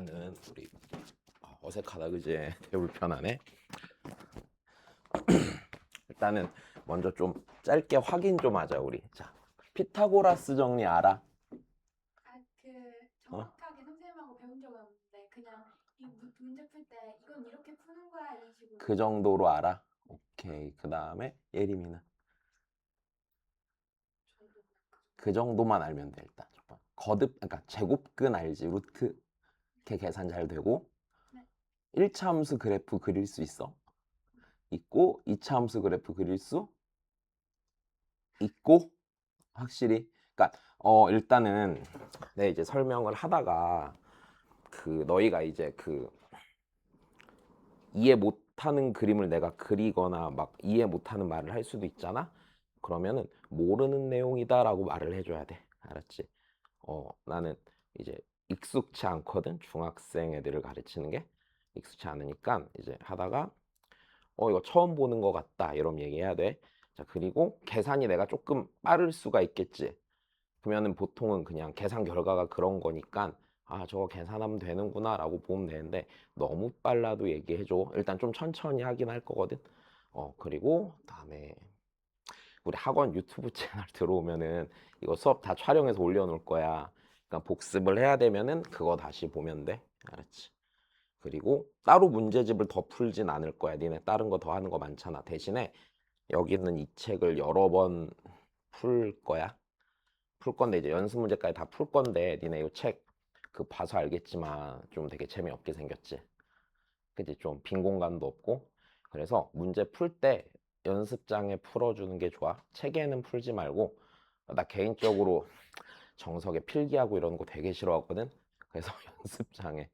일단은 우리 어색하다 그지? 되게 불편하네. 일단은 먼저 좀 짧게 확인 좀 하자 우리. 자, 피타고라스 정리 알아? 정확하게 선생님하고 배운 적은 없는데 그냥 이 문제 풀 때 이건 이렇게 푸는 거야 이런 식으로. 그 정도로 알아? 오케이. 그 다음에 예림이는 저희도 그냥 그 정도만 알면 돼 일단. 거듭, 그러니까 제곱근 알지? 루트 이렇게 계산 잘 되고 네. 1차 함수 그래프 그릴 수 있어? 있고 2차 함수 그래프 그릴 수 있고 확실히. 그러니까 일단은 내 이제 설명을 하다가 그 너희가 이제 그 이해 못하는 그림을 내가 그리거나 막 이해 못하는 말을 할 수도 있잖아. 그러면은 모르는 내용이다라고 말을 해줘야 돼. 알았지? 나는 이제 익숙치 않거든. 중학생 애들을 가르치는 게 익숙치 않으니까 이제 하다가 이거 처음 보는 것 같다 이러면 얘기해야 돼. 자, 그리고 계산이 내가 조금 빠를 수가 있겠지. 그러면은 보통은 그냥 계산 결과가 그런 거니까 아 저거 계산하면 되는구나 라고 보면 되는데 너무 빨라도 얘기해줘. 일단 좀 천천히 하긴 할 거거든. 그리고 다음에 우리 학원 유튜브 채널 들어오면은 이거 수업 다 촬영해서 올려놓을 거야. 그러니까 복습을 해야 되면은 그거 다시 보면 돼. 알았지? 그리고 따로 문제집을 더 풀진 않을 거야. 니네 다른 거 더 하는 거 많잖아. 대신에 여기 있는 이 책을 여러 번 풀 거야. 풀 건데 이제 연습 문제까지 다 풀 건데 니네 이 책 그 봐서 알겠지만 좀 되게 재미없게 생겼지. 그치? 좀 빈 공간도 없고. 그래서 문제 풀 때 연습장에 풀어주는 게 좋아. 책에는 풀지 말고. 나 개인적으로 정석에 필기하고 이런 거 되게 싫어하거든. 그래서 연습장에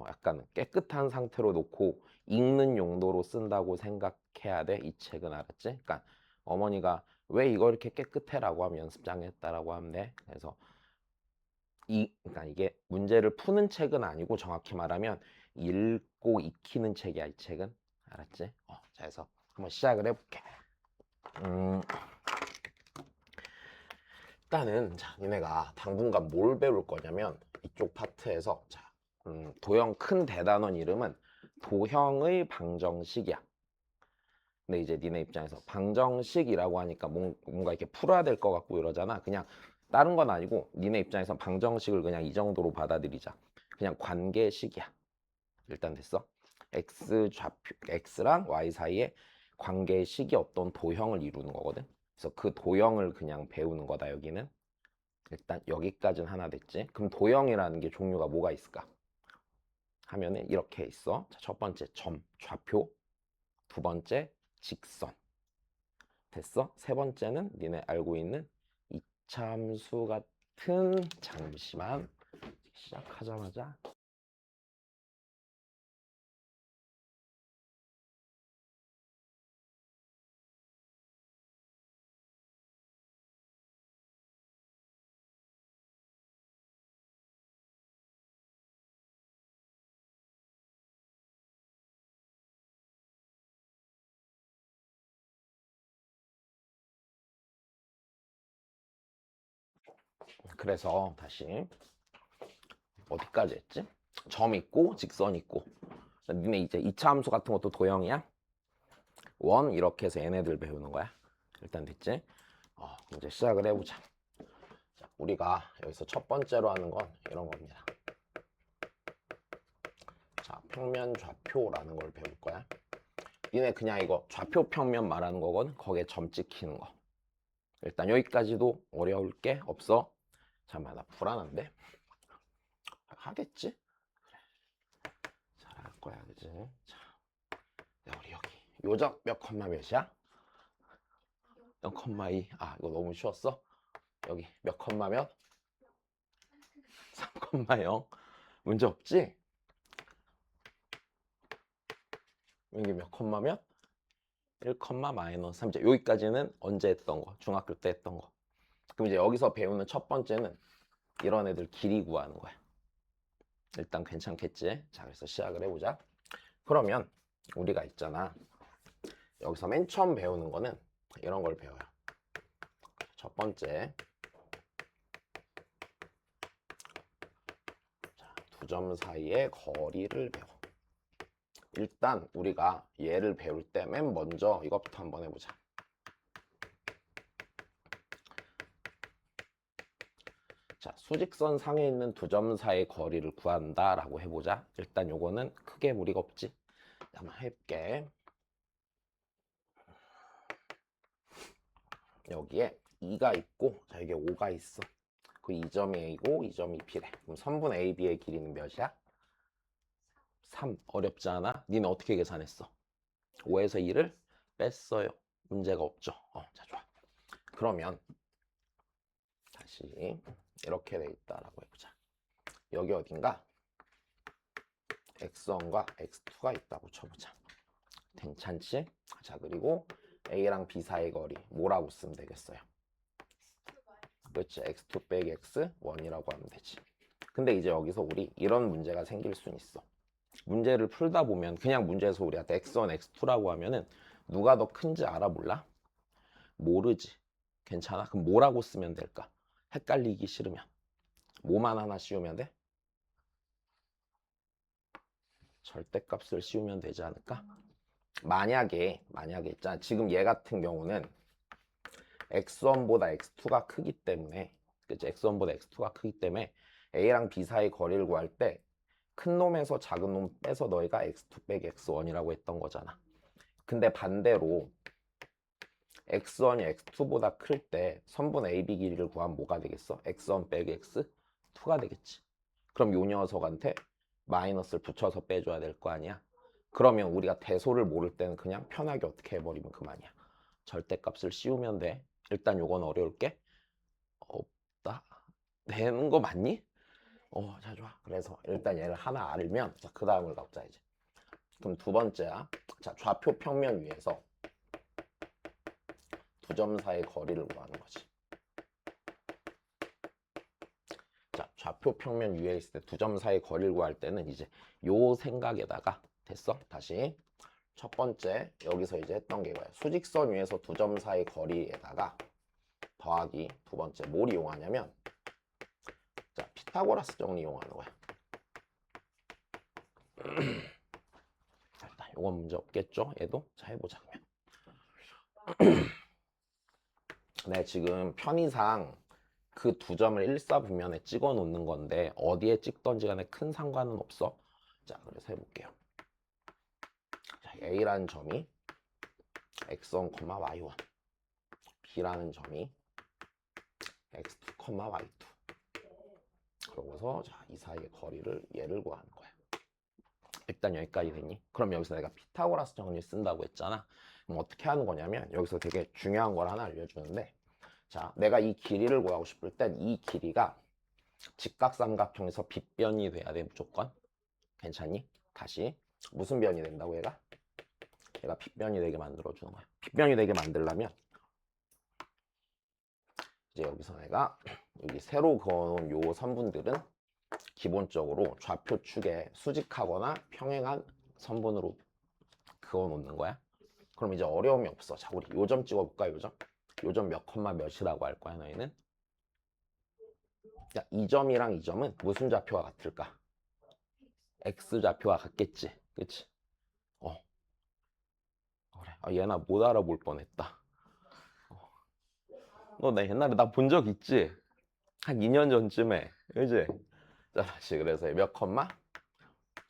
약간 깨끗한 상태로 놓고 읽는 용도로 쓴다고 생각해야 돼. 이 책은. 알았지? 그러니까 어머니가 왜 이거 이렇게 깨끗해라고 하면 연습장에 했다라고 하면 돼. 그래서 그러니까 이게 문제를 푸는 책은 아니고 정확히 말하면 읽고 익히는 책이야, 이 책은. 알았지? 자, 해서 한번 시작을 해볼게. 음, 일단은 자, 니네가 당분간 뭘 배울 거냐면 이쪽 파트에서 자, 도형 큰 대단원 이름은 도형의 방정식이야. 근데 이제 니네 입장에서 방정식이라고 하니까 뭔가 이렇게 풀어야 될 것 같고 이러잖아. 그냥 다른 건 아니고 니네 입장에서 방정식을 그냥 이 정도로 받아들이자. 그냥 관계식이야. 일단 됐어. x 좌표 x랑 y 사이에 관계식이 어떤 도형을 이루는 거거든. 그래서 그 도형을 그냥 배우는 거다 여기는. 일단 여기까지는 하나 됐지. 그럼 도형이라는 게 종류가 뭐가 있을까? 하면은 이렇게 있어. 자, 첫 번째 점, 좌표. 두 번째 직선. 됐어? 세 번째는 니네 알고 있는 이차함수 같은 잠시만 시작하자마자 그래서 다시 어디까지 했지? 점 있고 직선 있고 니네 이제 이차함수 같은 것도 도형이야? 원 이렇게 해서 얘네들 배우는 거야. 일단 됐지? 이제 시작을 해보자. 자, 우리가 여기서 첫 번째로 하는 건 이런 겁니다. 자, 평면 좌표라는 걸 배울 거야. 니네 그냥 이거 좌표 평면 말하는 거거든. 거기에 점 찍히는 거. 일단 여기까지도 어려울 게 없어. 잠깐만 나 불안한데? 하겠지? 잘할 거야 그지? 자, 우리 여기 요적 몇 컴마 몇이야? 0,2. 아 이거 너무 쉬웠어? 여기 몇 컴마 몇? 3,0. 문제 없지? 여기 몇 컴마 몇? 1, 마이너스 3. 여기까지는 언제 했던 거? 중학교 때 했던 거. 그럼 이제 여기서 배우는 첫 번째는 이런 애들 길이 구하는 거야. 일단 괜찮겠지? 자, 그래서 시작을 해보자. 그러면 우리가 있잖아. 여기서 맨 처음 배우는 거는 이런 걸 배워요. 첫 번째. 자, 두 점 사이의 거리를 배워. 일단 우리가 얘를 배울 때 맨 먼저 이것부터 한번 해보자. 자, 수직선 상에 있는 두 점 사이의 거리를 구한다 라고 해보자. 일단 요거는 크게 무리가 없지. 한번 해볼게. 여기에 2가 있고, 자, 여기에 5가 있어. 그 2점이 A고 2점이 B래. 그럼 선분 AB의 길이는 몇이야? 3. 어렵지 않아? 니는 어떻게 계산했어? 5에서 2를 뺐어요. 문제가 없죠. 자, 좋아. 그러면 다시 이렇게 돼 있다라고 해보자. 여기 어딘가 x1과 x2가 있다고 쳐보자. 괜찮지? 자, 그리고 A랑 B 사이의 거리 뭐라고 쓰면 되겠어요? 그렇지. x2 빼기 x1이라고 하면 되지. 근데 이제 여기서 우리 이런 문제가 생길 수는 있어. 문제를 풀다 보면 그냥 문제에서 우리한테 x1, x2라고 하면은 누가 더 큰지 알아 몰라? 모르지. 괜찮아? 그럼 뭐라고 쓰면 될까? 헷갈리기 싫으면 뭐만 하나 씌우면 돼? 절대값을 씌우면 되지 않을까? 만약에 있잖아. 지금 얘 같은 경우는 x1보다 x2가 크기 때문에, 그치? x1보다 x2가 크기 때문에 A랑 B 사이 거리를 구할 때 큰 놈에서 작은 놈 빼서 너희가 x2 빼기 x1이라고 했던 거잖아. 근데 반대로 x1이 x2보다 클 때 선분 AB 길이를 구하면 뭐가 되겠어? x1 빼기 x2가 되겠지. 그럼 요 녀석한테 마이너스를 붙여서 빼줘야 될 거 아니야. 그러면 우리가 대소를 모를 때는 그냥 편하게 어떻게 해버리면 그만이야. 절대값을 씌우면 돼. 일단 요건 어려울 게 없다. 되는 거 맞니? 자, 좋아. 그래서 일단 얘를 하나 알면, 자, 그 다음을 가보자, 이제. 그럼 두 번째야. 자, 좌표 평면 위에서 두 점 사이의 거리를 구하는 거지. 자, 좌표 평면 위에 있을 때 두 점 사이의 거리를 구할 때는 이제 요 생각에다가, 됐어? 다시. 첫 번째, 여기서 이제 했던 게 이거야. 수직선 위에서 두 점 사이 거리에다가 더하기 두 번째, 뭘 이용하냐면, 자, 피타고라스 정리 이용하는 거야. 일단 요건 문제 없겠죠? 얘도? 자, 해보자, 그러면. 네, 지금 편의상 그 두 점을 일사분면에 찍어 놓는 건데 어디에 찍던지 간에 큰 상관은 없어. 자, 그래서 해볼게요. 자, A라는 점이 x1, y1, B라는 점이 x2, y2. 그러고서 자, 이 사이의 거리를 얘를 구하는 거야. 일단 여기까지 됐니? 그럼 여기서 내가 피타고라스 정리를 쓴다고 했잖아. 그럼 어떻게 하는 거냐면 여기서 되게 중요한 걸 하나 알려주는데, 자, 내가 이 길이를 구하고 싶을 땐 이 길이가 직각삼각형에서 빗변이 돼야 돼, 무조건. 괜찮니? 다시. 무슨 변이 된다고 얘가? 얘가 빗변이 되게 만들어주는 거야. 빗변이 되게 만들려면 이제 여기서 내가 여기 새로 그어놓은 요 선분들은 기본적으로 좌표축에 수직하거나 평행한 선분으로 그어놓는 거야. 그럼 이제 어려움이 없어. 자, 우리 요점 찍어볼까, 요점? 요점 몇 컴마 몇이라고 할 거야, 너희는? 야, 이 점이랑 이 점은 무슨 좌표가 같을까? X좌표가 같겠지. 그치? 그래. 얘나 못 알아볼 뻔했다. 너 나 옛날에 나 본 적 있지? 한 2년 전쯤에. 그지? 자, 다시 그래서 몇 컴마?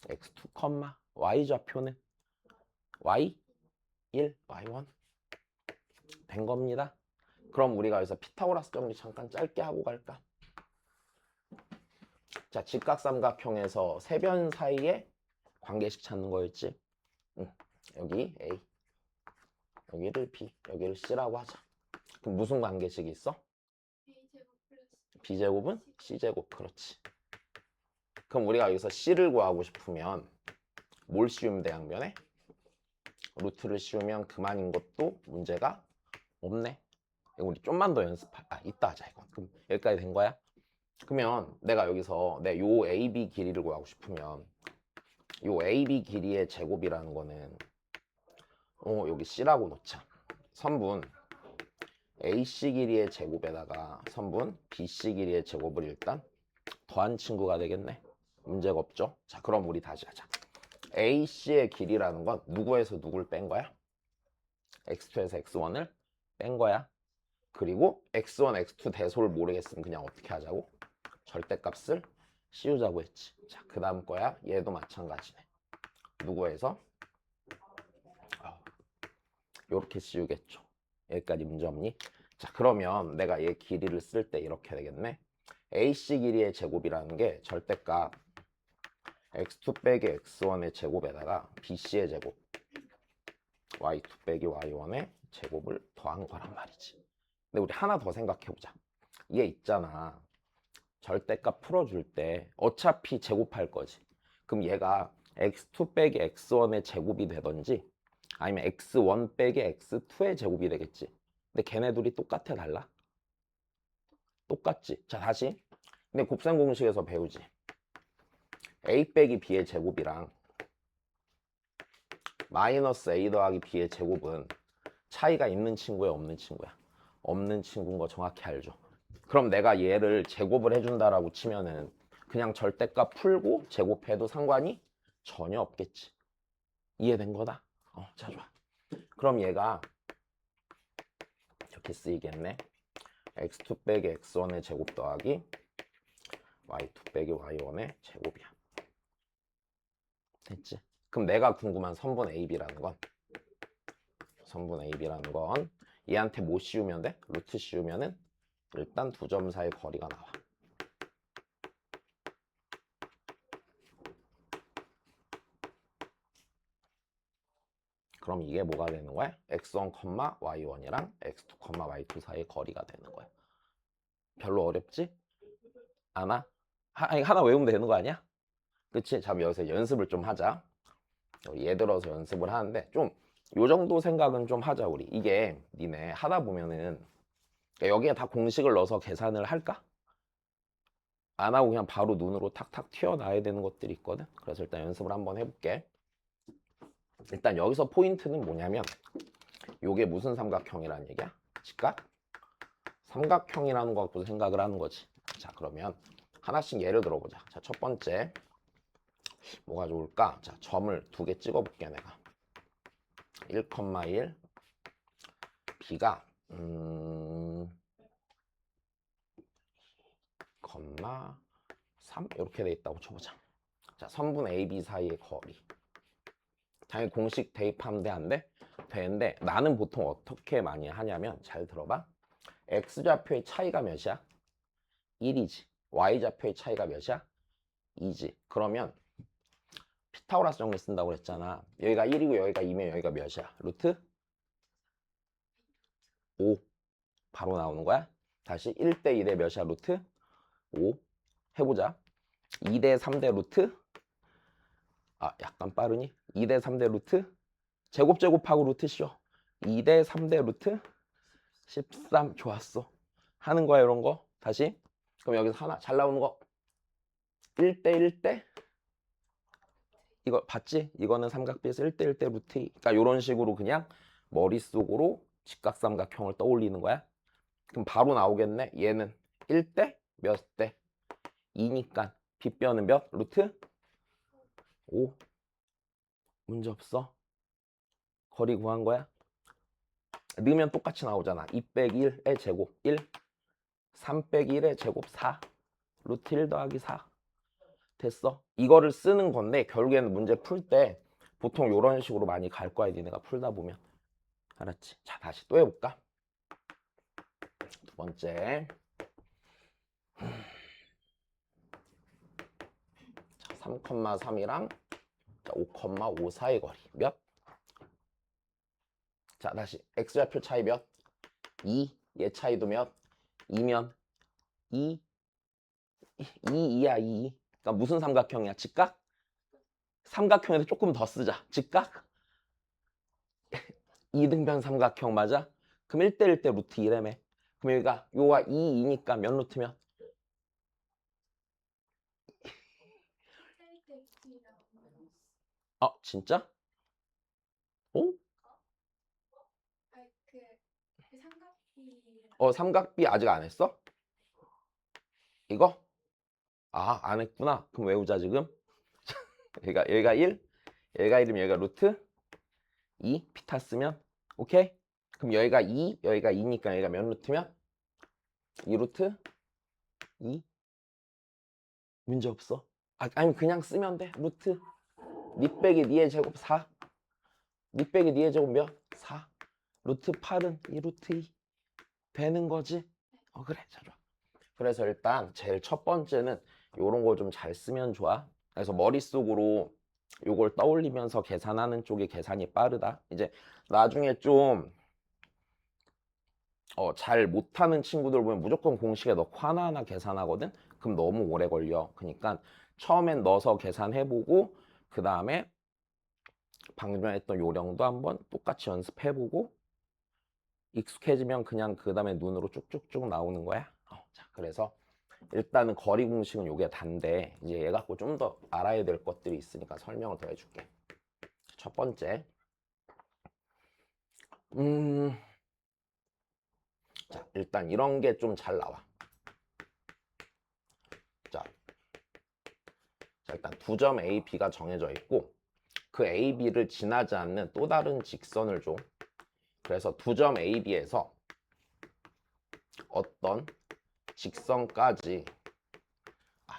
X2 컴마. Y좌표는? Y? 1, Y1? 된 겁니다. 그럼 우리가 여기서 피타고라스 정리 잠깐 짧게 하고 갈까? 자, 직각삼각형에서 세 변 사이에 관계식 찾는 거였지? 응. 여기 A, 여기를 B, 여기를 C라고 하자. 그럼 무슨 관계식이 있어? A제곱 플러스 B제곱은 C제곱. 그렇지. 그럼 우리가 여기서 C를 구하고 싶으면 뭘 씌우면 돼, 양변에? 루트를 씌우면 그만인 것도 문제가 없네. 이거 우리 좀만 더 이따 하자, 이거. 그럼 여기까지 된 거야? 그러면 내가 여기서 요 AB 길이를 구하고 싶으면 요 AB 길이의 제곱이라는 거는 여기 C라고 놓자. 선분 AC 길이의 제곱에다가 선분 BC 길이의 제곱을 일단 더한 친구가 되겠네. 문제가 없죠? 자, 그럼 우리 다시 하자. AC의 길이라는 건 누구에서 누굴 뺀 거야? x2에서 x1을 뺀 거야. 그리고 x1, x2 대소를 모르겠으면 그냥 어떻게 하자고? 절대값을 씌우자고 했지. 자, 그 다음 거야. 얘도 마찬가지네. 누구에서? 이렇게 씌우겠죠. 여기까지 문제 없니? 자, 그러면 내가 얘 길이를 쓸 때 이렇게 되겠네. AC 길이의 제곱이라는 게 절대값 x2 빼기 x1의 제곱에다가 BC의 제곱 y2 빼기 y1의 제곱을 더한 거란 말이지. 근데 우리 하나 더 생각해보자. 얘 있잖아. 절대값 풀어줄 때 어차피 제곱할 거지. 그럼 얘가 x2 빼기 x1의 제곱이 되던지 아니면 x1 빼기 x2의 제곱이 되겠지. 근데 걔네 둘이 똑같아 달라? 똑같지. 자, 다시. 근데 곱셈 공식에서 배우지. a 빼기 b의 제곱이랑 마이너스 a 더하기 b의 제곱은 차이가 있는 친구야, 없는 친구야? 없는 친구인 거 정확히 알죠? 그럼 내가 얘를 제곱을 해준다라고 치면은 그냥 절대값 풀고 제곱해도 상관이 전혀 없겠지. 이해된 거다? 자, 좋아. 그럼 얘가 이렇게 쓰이겠네. x2 빼기 x1의 제곱 더하기 y2 빼기 y1의 제곱이야. 됐지? 그럼 내가 궁금한 선분 AB라는 건 얘한테 뭐 씌우면 돼? 루트 씌우면은 일단 두 점 사이 거리가 나와. 그럼 이게 뭐가 되는 거야? x1, y1이랑 x2, y2 사이의 거리가 되는 거야. 별로 어렵지? 않아? 아니, 하나 외우면 되는 거 아니야? 그치? 잠 여기서 연습을 좀 하자. 예를 들어서 연습을 하는데 좀 요 정도 생각은 좀 하자 우리. 이게 니네 하다 보면은 여기에 다 공식을 넣어서 계산을 할까? 안 하고 그냥 바로 눈으로 탁탁 튀어나와야 되는 것들이 있거든. 그래서 일단 연습을 한번 해볼게. 일단 여기서 포인트는 뭐냐면 요게 무슨 삼각형이라는 얘기야? 직각? 삼각형이라는 거 갖고 생각을 하는 거지. 자, 그러면 하나씩 예를 들어보자. 자, 첫 번째 뭐가 좋을까? 자, 점을 두 개 찍어볼게 내가. 1,1 b가 3 이렇게 돼 있다고 쳐보자. 자, 선분 AB 사이의 거리. 당연히 공식 대입하면 돼, 안 돼? 되는데 나는 보통 어떻게 많이 하냐면 잘 들어봐. X좌표의 차이가 몇이야? 1이지. Y좌표의 차이가 몇이야? 2지. 그러면 피타고라스 정리 쓴다고 그랬잖아. 여기가 1이고 여기가 2면 여기가 몇이야? 루트 5. 바로 나오는 거야. 다시 1대 2대 몇이야? 루트 5. 해보자. 2대 3대 루트 약간 빠르니? 2대 3대 루트 제곱하고 루트 씌워. 2대 3대 루트 13. 좋았어. 하는 거야 이런 거. 다시. 그럼 여기서 하나 잘 나오는 거 1대 1대 이거 봤지? 이거는 삼각비에서 1대 1대 루트 2. 그러니까 이런 식으로 그냥 머릿속으로 직각삼각형을 떠올리는 거야. 그럼 바로 나오겠네. 얘는 1대 몇 대? 2니까 빗변은 몇? 루트 5. 문제 없어. 거리 구한 거야. 넣으면 똑같이 나오잖아. 2 빼기 1의 제곱 1, 3 빼기 1의 제곱 4, 루트 1 더하기 4. 됐어. 이거를 쓰는 건데 결국에는 문제 풀 때 보통 이런 식으로 많이 갈 거야. 니네가 풀다 보면. 알았지? 자, 다시 또 해볼까? 두 번째. 자, 3,3이랑 5,5 사이 거리 몇? 자, 다시 x좌표 차이 몇? 2. 얘 차이도 몇? 2면 2, 2야 2. 그러니까 무슨 삼각형이야? 직각? 삼각형에서 조금 더 쓰자. 직각? 2등변 삼각형 맞아? 그럼 1대 1대 루트 2라며. 그럼 여기가 요가 2, 2니까 몇 루트면? 진짜? 어? 그 삼각비 삼각비 아직 안 했어? 이거? 아, 안 했구나. 그럼 외우자 지금. 여기가 1, 여기가 1이면 여기가 루트 2, 피타 쓰면 오케이? 그럼 여기가 2, 여기가 2니까 여기가 몇 루트면? 2 루트 2? 문제 없어. 아니 그냥 쓰면 돼. 루트 니 빼기 니의 제곱 4, 니 빼기 니의 제곱 몇? 4. 루트 8은 2 루트 2 되는 거지? 그래, 자 좋아. 그래서 일단 제일 첫 번째는 요런 거 좀 잘 쓰면 좋아. 그래서 머릿속으로 요걸 떠올리면서 계산하는 쪽이 계산이 빠르다. 이제 나중에 좀 잘 못하는 친구들 보면 무조건 공식에 넣고 하나하나 계산하거든? 그럼 너무 오래 걸려. 그러니까 처음엔 넣어서 계산해보고 그 다음에 방금 전에 했던 요령도 한번 똑같이 연습해보고 익숙해지면 그냥 그 다음에 눈으로 쭉쭉쭉 나오는 거야. 자, 그래서 일단은 거리 공식은 요게 단데 이제 얘 갖고 좀 더 알아야 될 것들이 있으니까 설명을 더 해줄게. 첫 번째, 자 일단 이런 게 좀 잘 나와. 자, 일단 두 점 A, B가 정해져 있고 그 A, B를 지나지 않는 또 다른 직선을 줘. 그래서 두 점 A, B에서 어떤 직선까지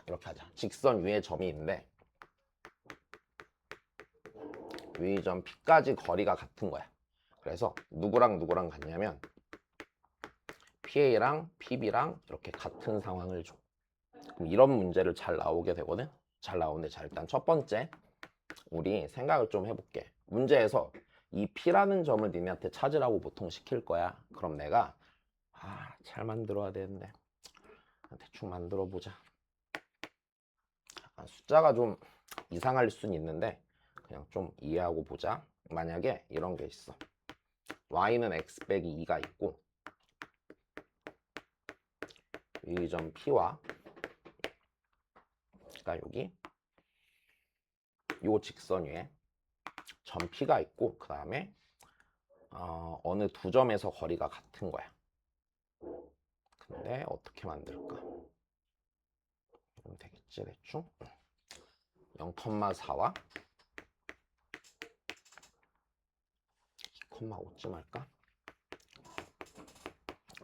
이렇게 하자. 직선 위에 점이 있는데 위 점 P까지 거리가 같은 거야. 그래서 누구랑 누구랑 같냐면 PA랑 PB랑 이렇게 같은 상황을 줘. 그럼 이런 문제를 잘 나오게 되거든. 잘 나오는데 자 일단 첫 번째 우리 생각을 좀 해볼게. 문제에서 이 P라는 점을 니네한테 찾으라고 보통 시킬 거야. 그럼 내가 잘 만들어야 되는데 대충 만들어 보자. 숫자가 좀 이상할 수는 있는데 그냥 좀 이해하고 보자. 만약에 이런 게 있어. y는 x 빼기 2가 있고 이 점 P와 그러니까 여기 요 직선 위에 점 P가 있고 그 다음에 어느 두 점에서 거리가 같은 거야. 근데 어떻게 만들까? 그럼 되겠지 대충 0,4와 2,5쯤 할까?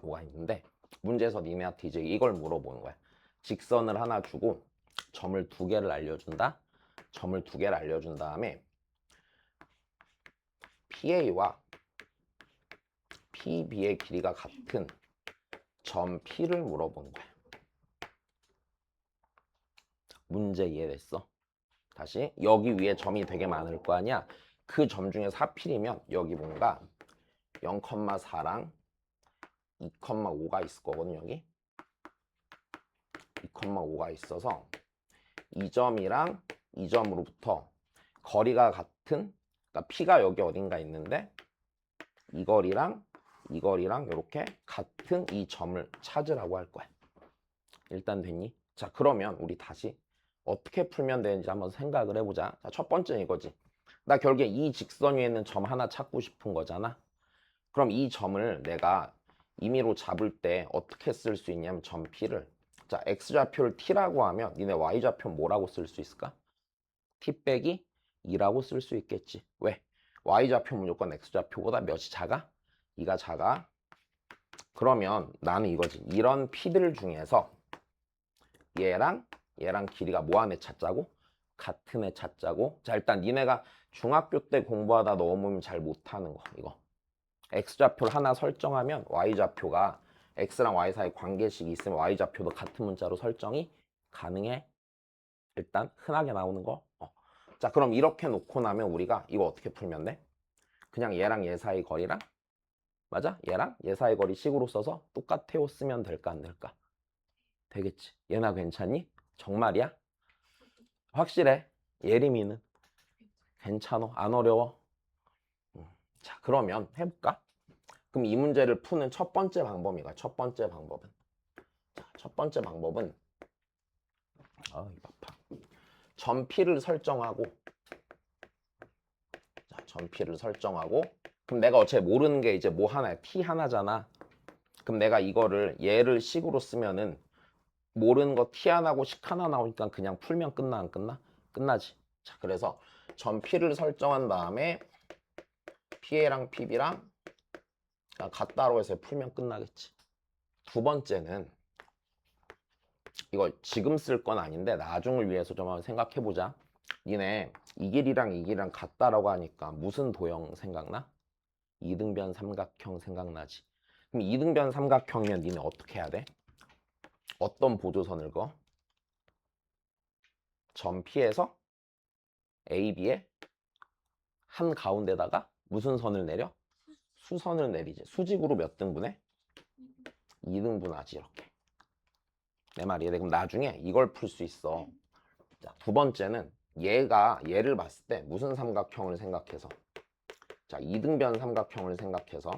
뭐가 있는데 문제에서 니네한테 이제 이걸 물어보는 거야. 직선을 하나 주고 점을 두 개를 알려준다. 점을 두 개를 알려준 다음에 PA와 PB의 길이가 같은 점 P를 물어보는 거야. 문제 이해됐어? 다시 여기 위에 점이 되게 많을 거 아니야. 그 점 중에서 하필이면 여기 뭔가 0,4랑 2,5가 있을 거거든. 여기 2,5가 있어서 이 점이랑 이 점으로부터 거리가 같은, 그러니까 P가 여기 어딘가 있는데 이 거리랑 이 거리랑 이렇게 같은 이 점을 찾으라고 할 거야. 일단 됐니? 자, 그러면 우리 다시 어떻게 풀면 되는지 한번 생각을 해보자. 자, 첫 번째는 이거지. 나 결국에 이 직선 위에 있는 점 하나 찾고 싶은 거잖아. 그럼 이 점을 내가 임의로 잡을 때 어떻게 쓸 수 있냐면 점 P를, 자, X좌표를 T라고 하면 니네 Y좌표 뭐라고 쓸 수 있을까? T 빼기 2라고 쓸 수 있겠지. 왜? Y좌표 무조건 X좌표보다 몇이 작아? 2가 작아. 그러면 나는 이거지. 이런 P들 중에서 얘랑 얘랑 길이가 뭐한 애 찾자고? 같은 애 찾자고. 자, 일단 니네가 중학교 때 공부하다 너무 잘 못하는 거 이거. X좌표를 하나 설정하면 Y좌표가 X랑 Y 사이 관계식이 있으면 Y좌표도 같은 문자로 설정이 가능해. 일단 흔하게 나오는 거. 자, 그럼 이렇게 놓고 나면 우리가 이거 어떻게 풀면 돼? 그냥 얘랑 얘 사이 거리랑 맞아? 얘랑 얘 사이 거리 식으로 써서 똑같아요 쓰면 될까 안 될까? 되겠지. 얘나 괜찮니? 정말이야? 확실해? 예림이는? 괜찮어? 안 어려워? 자, 그러면 해볼까? 그럼 이 문제를 푸는 첫 번째 방법이가 첫 번째 방법은 자, 첫 번째 방법은 입 아파. 점 P를 설정하고 자, 점 P를 설정하고 그럼 내가 어차피 모르는 게 이제 뭐 하나야? P 하나잖아. 그럼 내가 이거를 얘를 식으로 쓰면은 모르는 거 T 하나고 식 하나 나오니까 그냥 풀면 끝나 안 끝나? 끝나지. 자, 그래서 점 P를 설정한 다음에 PA랑 PB랑 같다로 해서 풀면 끝나겠지. 두 번째는 이거 지금 쓸 건 아닌데 나중을 위해서 좀 한번 생각해 보자. 니네 이 길이랑 이 길이랑 같다라고 하니까 무슨 도형 생각나? 이등변 삼각형 생각나지. 그럼 이등변 삼각형이면 니네 어떻게 해야 돼? 어떤 보조선을 그어? 점 P에서 AB의 한 가운데다가 무슨 선을 내려? 수선을 내리지. 수직으로 몇 등분해? 2등분하지 이렇게. 내 말이 이해 돼? 그럼 나중에 이걸 풀 수 있어. 자, 두 번째는 얘를 봤을 때 무슨 삼각형을 생각해서? 자, 이등변 삼각형을 생각해서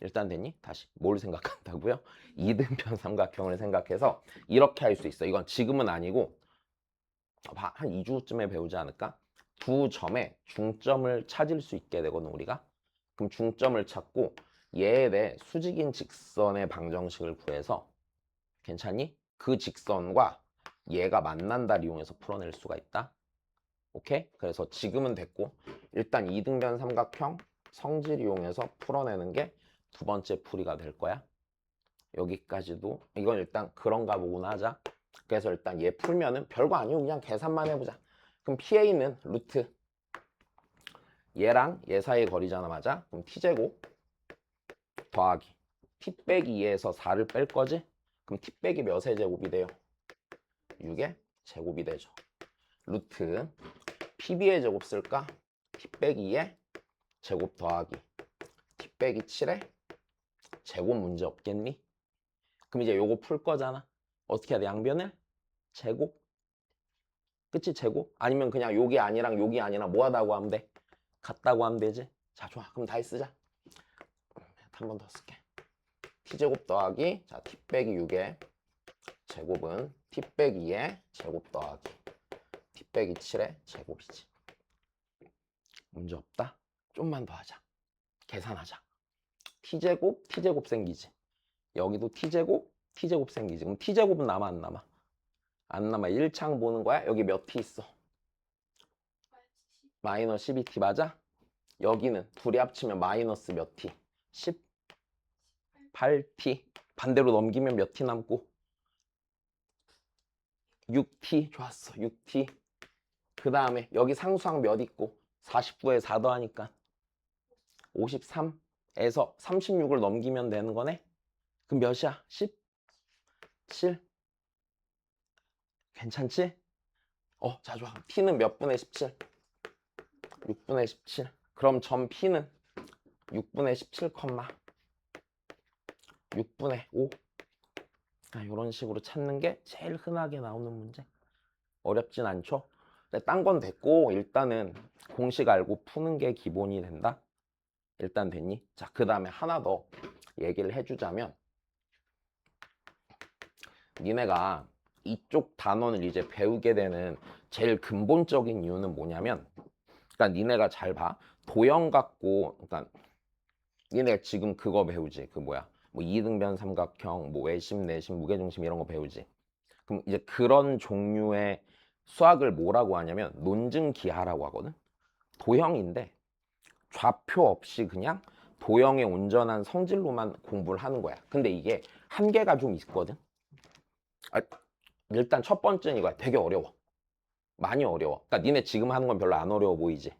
일단 됐니? 다시 뭘 생각한다고요? 이등변 삼각형을 생각해서 이렇게 할 수 있어. 이건 지금은 아니고 한 2주쯤에 배우지 않을까? 두 점의 중점을 찾을 수 있게 되거든 우리가. 그럼 중점을 찾고 얘에 대해 수직인 직선의 방정식을 구해서 괜찮니? 그 직선과 얘가 만난다를 이용해서 풀어낼 수가 있다. 오케이? 그래서 지금은 됐고 일단 이등변 삼각형 성질 이용해서 풀어내는 게 두 번째 풀이가 될 거야. 여기까지도 이건 일단 그런가 보구나 하자. 그래서 일단 얘 풀면은 별거 아니고 그냥 계산만 해보자. 그럼 PA는 루트 얘랑 얘 사이의 거리잖아. 맞아? 그럼 T제곱 더하기 T 빼기 2에서 4를 뺄 거지? 그럼 T 빼기 몇의 제곱이 돼요? 6의 제곱이 되죠. 루트 PB의 제곱 쓸까? T 빼기 2의 제곱 더하기 T 빼기 7의 제곱 문제 없겠니? 그럼 이제 요거 풀 거잖아. 어떻게 해야 돼? 양변을 제곱? 그치? 제곱? 아니면 그냥 여기 아니랑 여기 아니랑 뭐 하다고 하면 돼? 같다고 하면 되지? 자, 좋아. 그럼 다시 쓰자. 한 번 더 쓸게. t제곱 더하기 자 t 빼기 6의 제곱은 t 빼기 2의 제곱 더하기 t 빼기 7의 제곱이지. 문제 없다? 좀만 더 하자. 계산하자. t제곱 생기지. 여기도 t제곱 생기지. 그럼 t제곱은 남아 안 남아? 안 남아. 1창 보는 거야? 여기 몇 t 있어? 마이너스 12t 맞아? 여기는 둘이 합치면 마이너스 몇 t? 18t. 반대로 넘기면 몇 t 남고? 6t. 좋았어. 6t. 그 다음에 여기 상수항 몇 있고? 49에 4 더하니까 53에서 36을 넘기면 되는 거네? 그럼 몇이야? 17? 괜찮지? 자, 좋아. t는 몇 분의 17? 6분의 17. 그럼 점 p는 6분의 17, 6분의 5. 이런 식으로 찾는 게 제일 흔하게 나오는 문제. 어렵진 않죠? 딴 건 됐고 일단은 공식 알고 푸는 게 기본이 된다. 일단 됐니? 자, 그 다음에 하나 더 얘기를 해주자면 니네가 이쪽 단원을 이제 배우게 되는 제일 근본적인 이유는 뭐냐면 그러니까 니네가 잘 봐. 도형 갖고 그러니까 니네가 지금 그거 배우지. 그 뭐야? 뭐 이등변 삼각형, 뭐 외심, 내심, 무게중심 이런 거 배우지. 그럼 이제 그런 종류의 수학을 뭐라고 하냐면 논증기하라고 하거든. 도형인데 좌표 없이 그냥 도형의 온전한 성질로만 공부를 하는 거야. 근데 이게 한계가 좀 있거든. 일단 첫 번째는 이거야. 되게 어려워. 많이 어려워. 그러니까 니네 지금 하는 건 별로 안 어려워 보이지.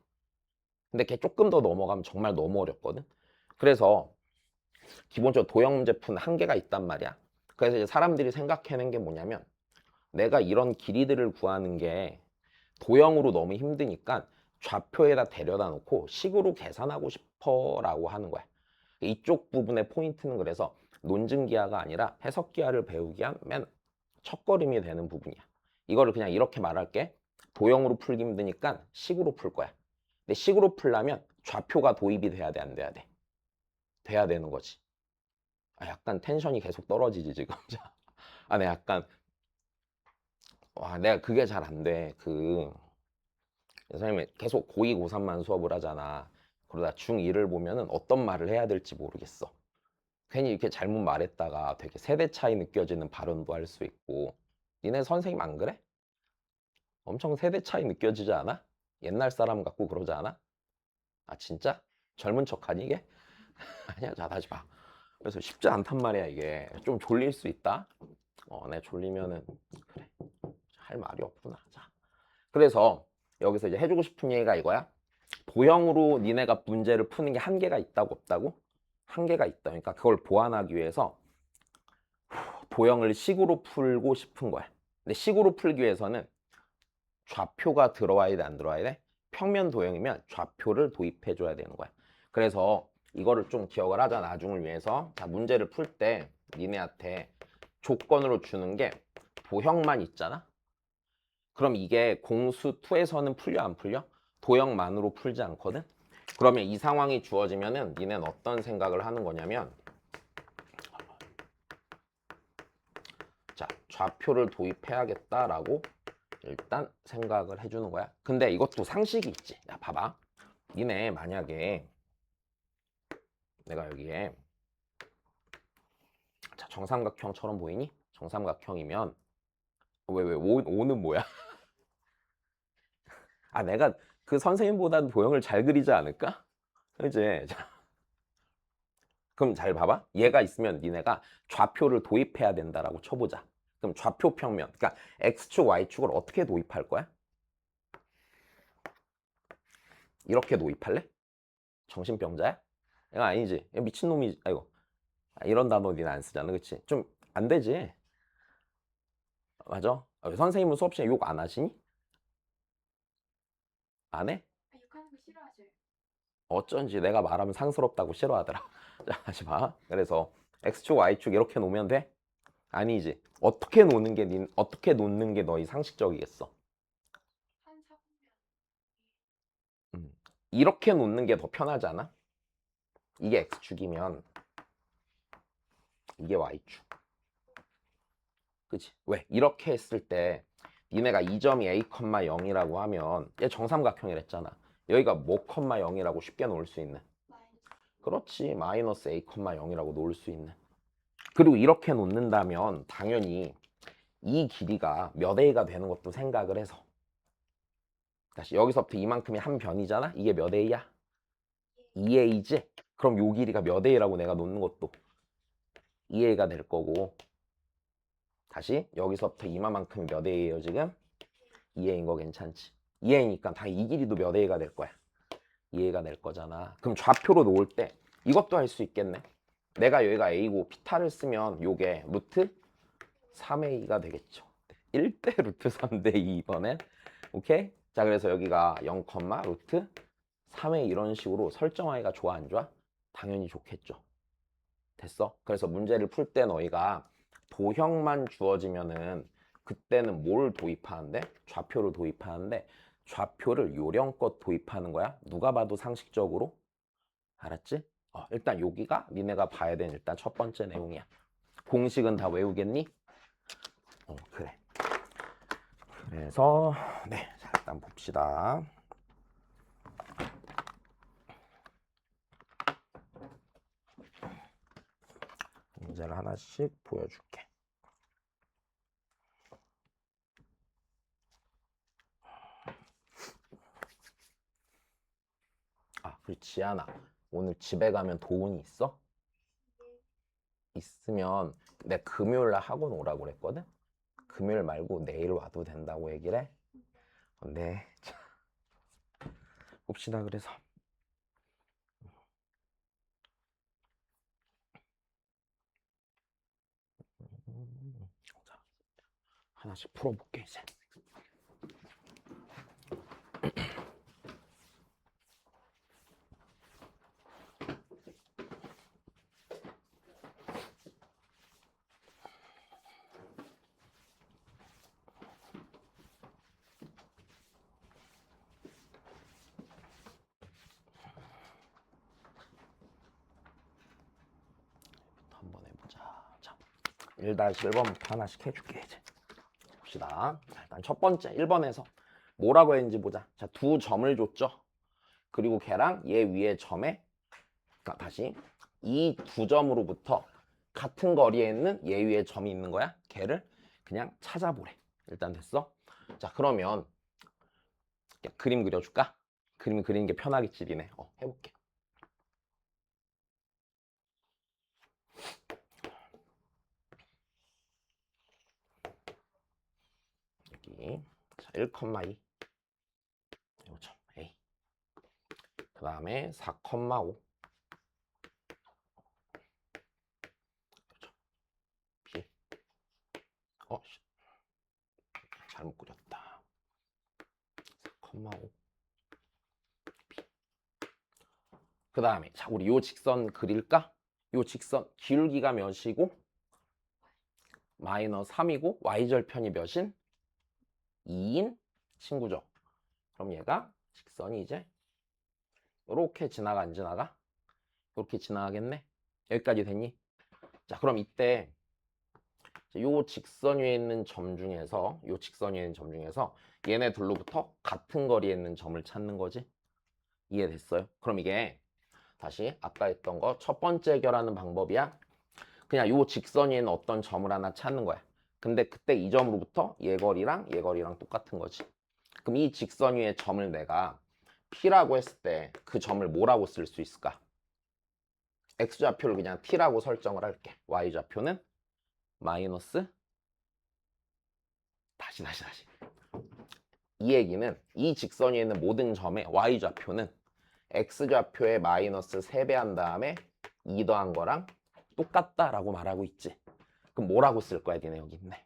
근데 걔 조금 더 넘어가면 정말 너무 어렵거든. 그래서 기본적으로 도형 문제 푸는 한계가 있단 말이야. 그래서 이제 사람들이 생각해낸 게 뭐냐면 내가 이런 길이들을 구하는 게 도형으로 너무 힘드니까 좌표에다 데려다 놓고 식으로 계산하고 싶어라고 하는 거야. 이쪽 부분의 포인트는 그래서 논증기하가 아니라 해석기하를 배우기 위한 맨 첫걸음이 되는 부분이야. 이거를 그냥 이렇게 말할게. 도형으로 풀기 힘드니까 식으로 풀 거야. 근데 식으로 풀려면 좌표가 도입이 돼야 돼, 안 돼야 돼? 돼야 되는 거지. 약간 텐션이 계속 떨어지지 지금. 내 약간 내가 그게 잘 안 돼. 선생님이 계속 고2, 고3만 수업을 하잖아. 그러다 중2를 보면은 어떤 말을 해야 될지 모르겠어. 괜히 이렇게 잘못 말했다가 되게 세대 차이 느껴지는 발언도 할 수 있고. 니네 선생님 안 그래? 엄청 세대 차이 느껴지지 않아? 옛날 사람 같고 그러지 않아? 아 진짜? 젊은 척하니 이게? 아니야. 자 다시 봐. 그래서 쉽지 않단 말이야 이게. 좀 졸릴 수 있다. 내 졸리면은 그래. 할 말이 없구나. 자. 그래서 여기서 이제 해주고 싶은 얘기가 이거야. 도형으로 니네가 문제를 푸는 게 한계가 있다고 없다고? 한계가 있다. 그러니까 그걸 보완하기 위해서 도형을 식으로 풀고 싶은 거야. 근데 식으로 풀기 위해서는 좌표가 들어와야 돼, 안 들어와야 돼? 평면 도형이면 좌표를 도입해 줘야 되는 거야. 그래서 이거를 좀 기억을 하자. 나중을 위해서. 자, 문제를 풀 때 니네한테 조건으로 주는 게 도형만 있잖아. 그럼 이게 공수 2에서는 풀려 안 풀려? 도형만으로 풀지 않거든. 그러면 이 상황이 주어지면은 니네는 어떤 생각을 하는 거냐면, 자, 좌표를 도입해야겠다라고 일단 생각을 해주는 거야. 근데 이것도 상식이 있지. 야, 봐봐. 니네 만약에 내가 여기에, 자, 정삼각형처럼 보이니? 정삼각형이면 왜 5는 뭐야? 아, 내가 그 선생님보다는 도형을 잘 그리지 않을까? 이제 자, 그럼 잘 봐봐. 얘가 있으면 니네가 좌표를 도입해야 된다라고 쳐보자. 그럼 좌표 평면, 그러니까 X축, Y축을 어떻게 도입할 거야? 이렇게 도입할래? 정신병자야? 이거 아니지. 이거 미친놈이, 아이고. 이런 단어 니는 안 쓰잖아. 그치? 좀 안 되지. 맞아? 선생님은 수업 시간에 욕 안 하시니? 안 해? 아, 욕하는 거 싫어하셔요. 어쩐지 내가 말하면 상스럽다고 싫어하더라. 자, 다시 봐. 그래서 X축, Y축 이렇게 놓으면 돼? 아니지. 어떻게 놓는 게 너희 상식적이겠어? 한 사분면. 음. 이렇게 놓는 게 더 편하지 않아? 이게 X축이면 이게 Y축. 그치? 왜? 이렇게 했을 때 니네가 이 점이 A, 0이라고 하면 얘 정삼각형이랬잖아. 여기가 뭐, 0이라고 쉽게 놓을 수 있는. 마이너스. 그렇지. 마이너스 A, 0이라고 놓을 수 있는. 그리고 이렇게 놓는다면 당연히 이 길이가 몇 A가 되는 것도 생각을 해서. 다시 여기서부터 이만큼이 한 변이잖아? 이게 몇 A야? 2A지? 그럼 요 길이가 몇 A라고 내가 놓는 것도 2A가 될 거고. 다시 여기서부터 이만큼이 몇 A예요 지금? 2A인 거 괜찮지? 2A니까 당연히 이 길이도 몇 A가 될 거야? 2A가 될 거잖아. 그럼 좌표로 놓을 때 이것도 할 수 있겠네. 내가 여기가 A고 피타를 쓰면 요게 루트 3A가 되겠죠. 1대 루트 3대 2 이번엔. 오케이? 자, 그래서 여기가 0, 루트 3A 이런 식으로 설정하기가 좋아 안 좋아? 당연히 좋겠죠. 됐어? 그래서 문제를 풀 때 너희가 도형만 주어지면은 그때는 뭘 도입하는데? 좌표를 도입하는데 좌표를 요령껏 도입하는 거야. 누가 봐도 상식적으로. 알았지? 일단 여기가 니네가 봐야 되는 일단 첫 번째 내용이야. 공식은 다 외우겠니? 그래. 그래서 네, 자, 일단 봅시다. 문제를 하나씩 보여줄게. 그리고 지안아, 오늘 집에 가면 도훈이 있어? 있으면 내 금요일 날 학원 오라고 그랬거든? 금요일 말고 내일 와도 된다고 얘기를 해? 네. 자, 봅시다. 그래서 자, 하나씩 풀어볼게 이제. 한번 해보자. 자, 1-1번부터 하나씩 해줄게 이제. 봅시다. 자, 일단 첫 번째 1번에서 뭐라고 했는지 보자. 자, 두 점을 줬죠. 그리고 걔랑 얘 위에 점에, 그러니까 다시 이 두 점으로부터 같은 거리에 있는 얘 위에 점이 있는 거야. 걔를 그냥 찾아보래. 일단 됐어? 자, 그러면 그림 그려줄까? 그림 그리는 게 편하겠지, 니네. 해볼게. 여기 자, 1,2 요점 A. 그 다음에 4,5 B. 씨. 잘못 그렸다. 4,5 B. 그 다음에 자, 우리 요 직선 그릴까? 요 직선 기울기가 몇이고 마이너스 3이고 y절편이 몇인? 2인 친구죠. 그럼 얘가 직선이 이제 이렇게 지나가 안 지나가? 이렇게 지나가겠네. 여기까지 됐니? 자, 그럼 이때 요 직선 위에 있는 점 중에서 요 직선 위에 있는 점 중에서 얘네 둘로부터 같은 거리에 있는 점을 찾는 거지. 이해됐어요? 그럼 이게 다시 아까 했던 거 첫 번째 해결하는 방법이야. 그냥 요 직선 위에 있는 어떤 점을 하나 찾는 거야. 근데 그때 이 점으로부터 얘 거리랑 똑같은 거지. 그럼 이 직선 위의 점을 내가 P라고 했을 때 그 점을 뭐라고 쓸 수 있을까? X좌표를 그냥 T라고 설정을 할게. Y좌표는 마이너스 다시 이 얘기는 이 직선 위에 있는 모든 점의 Y좌표는 X좌표에 마이너스 3배 한 다음에 2 더한 거랑 똑같다라고 말하고 있지. 그럼 뭐라고 쓸 거야, 니네 여기 있네.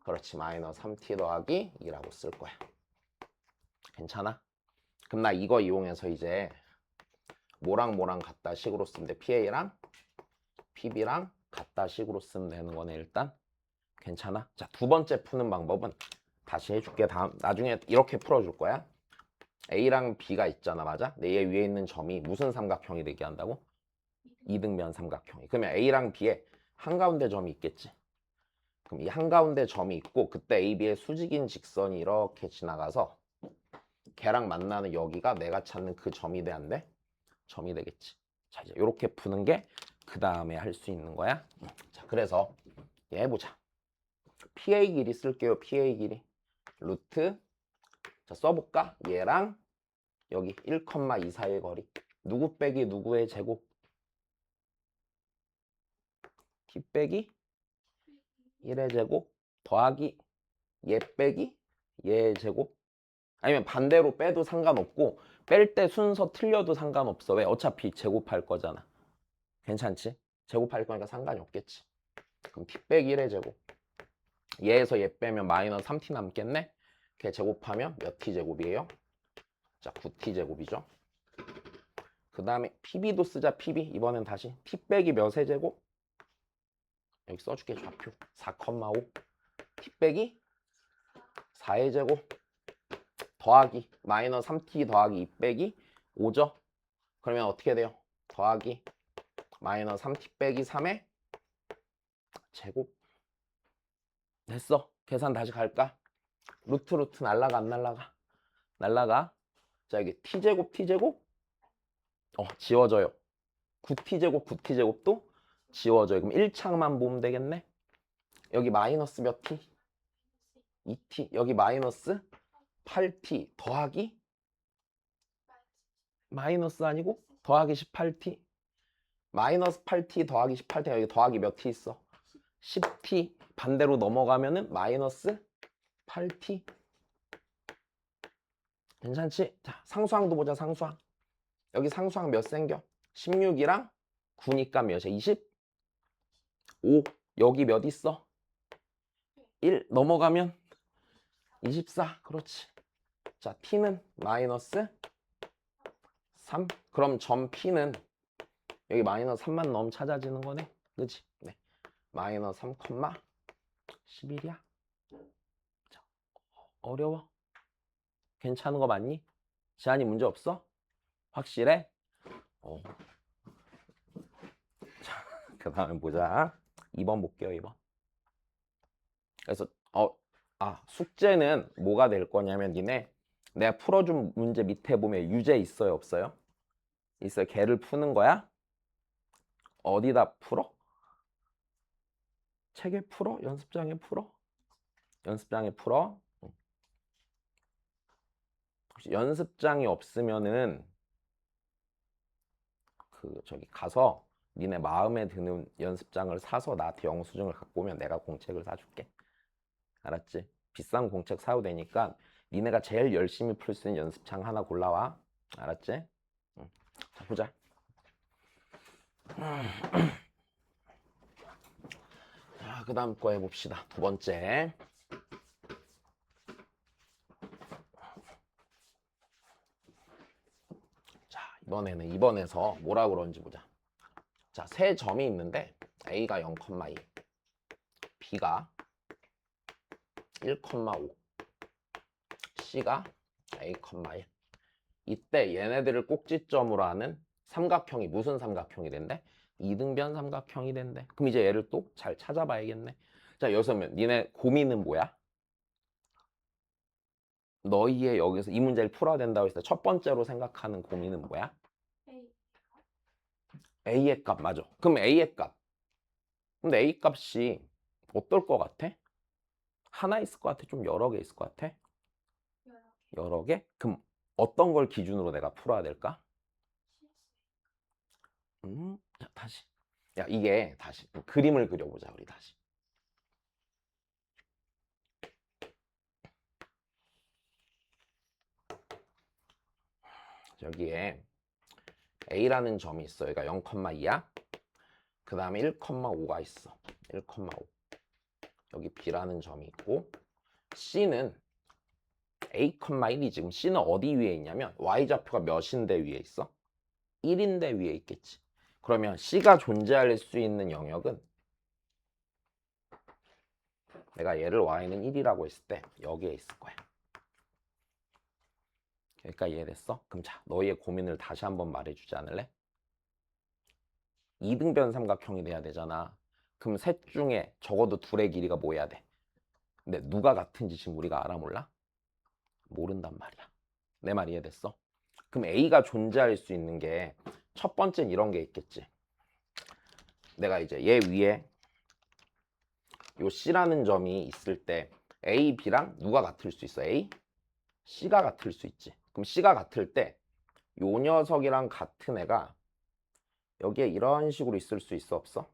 그렇지, 마이너스 3t 더하기 2라고 쓸 거야. 괜찮아? 그럼 나 이거 이용해서 이제 뭐랑 같다 식으로 쓰면 돼. PA랑 PB랑 같다 식으로 쓰면 되는 거네, 일단. 괜찮아? 자, 두 번째 푸는 방법은 다시 해줄게. 나중에 이렇게 풀어줄 거야. A랑 B가 있잖아, 맞아? 내 얘 위에 있는 점이 무슨 삼각형이 되게 한다고? 이등변 삼각형이. 그러면 A랑 B에 한가운데 점이 있겠지. 그럼 이 한가운데 점이 있고 그때 A, B의 수직인 직선이 이렇게 지나가서 걔랑 만나는 여기가 내가 찾는 그 점이 돼, 안 돼? 점이 되겠지. 자, 이제 이렇게 푸는 게 그 다음에 할 수 있는 거야. 자, 그래서 얘 해보자. PA 길이 쓸게요. PA 길이. 루트. 자, 써볼까? 얘랑 여기 1,2 사이의 거리. 누구 빼기 누구의 제곱? T 빼기 1의 제곱 더하기 얘 빼기 얘의 제곱. 아니면 반대로 빼도 상관없고 뺄 때 순서 틀려도 상관없어. 왜? 어차피 제곱할 거잖아. 괜찮지? 제곱할 거니까 상관이 없겠지. 그럼 t 빼기 1의 제곱. 얘에서 얘 빼면 마이너스 3t 남겠네? 걔 제곱하면 몇 t 제곱이에요? 자, 9t 제곱이죠. 그 다음에 pb도 쓰자. pb. 이번엔 다시 t 빼기 몇의 제곱? 여기 써줄게. 좌표 4,5 t 빼기 4의 제곱 더하기 마이너스 3t 더하기 2 빼기 5죠. 그러면 어떻게 돼요? 더하기 마이너스 3t 빼기 3의 제곱. 됐어. 계산 다시 갈까? 루트 날라가 안 날라가? 날라가. 자, 여기 t제곱 지워져요. 9t제곱도 지워져요. 그럼 1창만 보면 되겠네. 여기 마이너스 몇 t? 2t. 여기 마이너스 8t 더하기 마이너스 아니고 더하기 18t. 마이너스 8t 더하기 18t. 여기 더하기 몇 t 있어? 10t. 반대로 넘어가면은 마이너스 8t. 괜찮지? 자, 상수항도 보자. 상수항. 여기 상수항 몇 생겨? 16이랑 9니까 몇이야? 25. 여기 몇 있어? 1 넘어가면 24. 그렇지. 자, t는 마이너스 3. 그럼 점 p는 여기 마이너스 3만 넣으면 찾아지는 거네. 그치? 네. 마이너스 3,11이야. 자, 어려워? 괜찮은 거 맞니? 지한이 문제 없어? 확실해? 자, 그 다음에 보자. 2번 볼게요. 2번. 그래서 숙제는 뭐가 될 거냐면 니네 내가 풀어준 문제 밑에 보면 유제 있어요? 없어요? 있어요. 걔를 푸는 거야. 어디다 풀어? 책에 풀어? 연습장에 풀어? 연습장에 풀어? 혹시 연습장이 없으면은 그 저기 가서 니네 마음에 드는 연습장을 사서 나한테 영수증을 갖고 오면 내가 공책을 사줄게. 알았지? 비싼 공책 사도 되니까 니네가 제일 열심히 풀 수 있는 연습장 하나 골라와. 알았지? 응. 자, 보자. 자, 그 다음 거 해봅시다. 두 번째. 자, 이번에는 2번에서 뭐라 그런지 보자. 자, 세 점이 있는데 A가 0,2, B가 1,5, C가 A,1. 이때 얘네들을 꼭지점으로 하는 삼각형이 무슨 삼각형이 된대? 이등변 삼각형이 된대. 그럼 이제 얘를 또 잘 찾아봐야겠네. 자, 여기서 니네 고민은 뭐야? 너희의 여기서 이 문제를 풀어야 된다고 했을 때 첫 번째로 생각하는 고민은 뭐야? A. A의 값 맞아. 그럼 A의 값. 근데 A 값이 어떨 것 같아? 하나 있을 것 같아? 좀 여러 개 있을 것 같아? 여러 여러 개? 그럼 어떤 걸 기준으로 내가 풀어야 될까? 자, 다시. 야, 이게 다시 그림을 그려보자, 우리 다시. 여기에 A라는 점이 있어. 여기가 0,2야. 그 다음에 1,5가 있어. 1,5. 여기 B라는 점이 있고 C는 A,1이 지금 C는 어디 위에 있냐면 Y좌표가 몇인데 위에 있어? 1인데 위에 있겠지. 그러면 C가 존재할 수 있는 영역은 내가 얘를 Y는 1이라고 했을 때 여기에 있을 거야. 여기까지 이해됐어? 그럼 자, 너희의 고민을 다시 한번 말해주지 않을래? 이등변 삼각형이 돼야 되잖아. 그럼 셋 중에 적어도 둘의 길이가 뭐 해야 돼? 근데 누가 같은지 지금 우리가 알아 몰라? 모른단 말이야. 내 말 이해됐어? 그럼 A가 존재할 수 있는 게 첫 번째는 이런 게 있겠지. 내가 이제 얘 위에 요 C라는 점이 있을 때 A, B랑 누가 같을 수 있어? A, C가 같을 수 있지. 그럼 C가 같을 때 요 녀석이랑 같은 애가 여기에 이런 식으로 있을 수 있어 없어?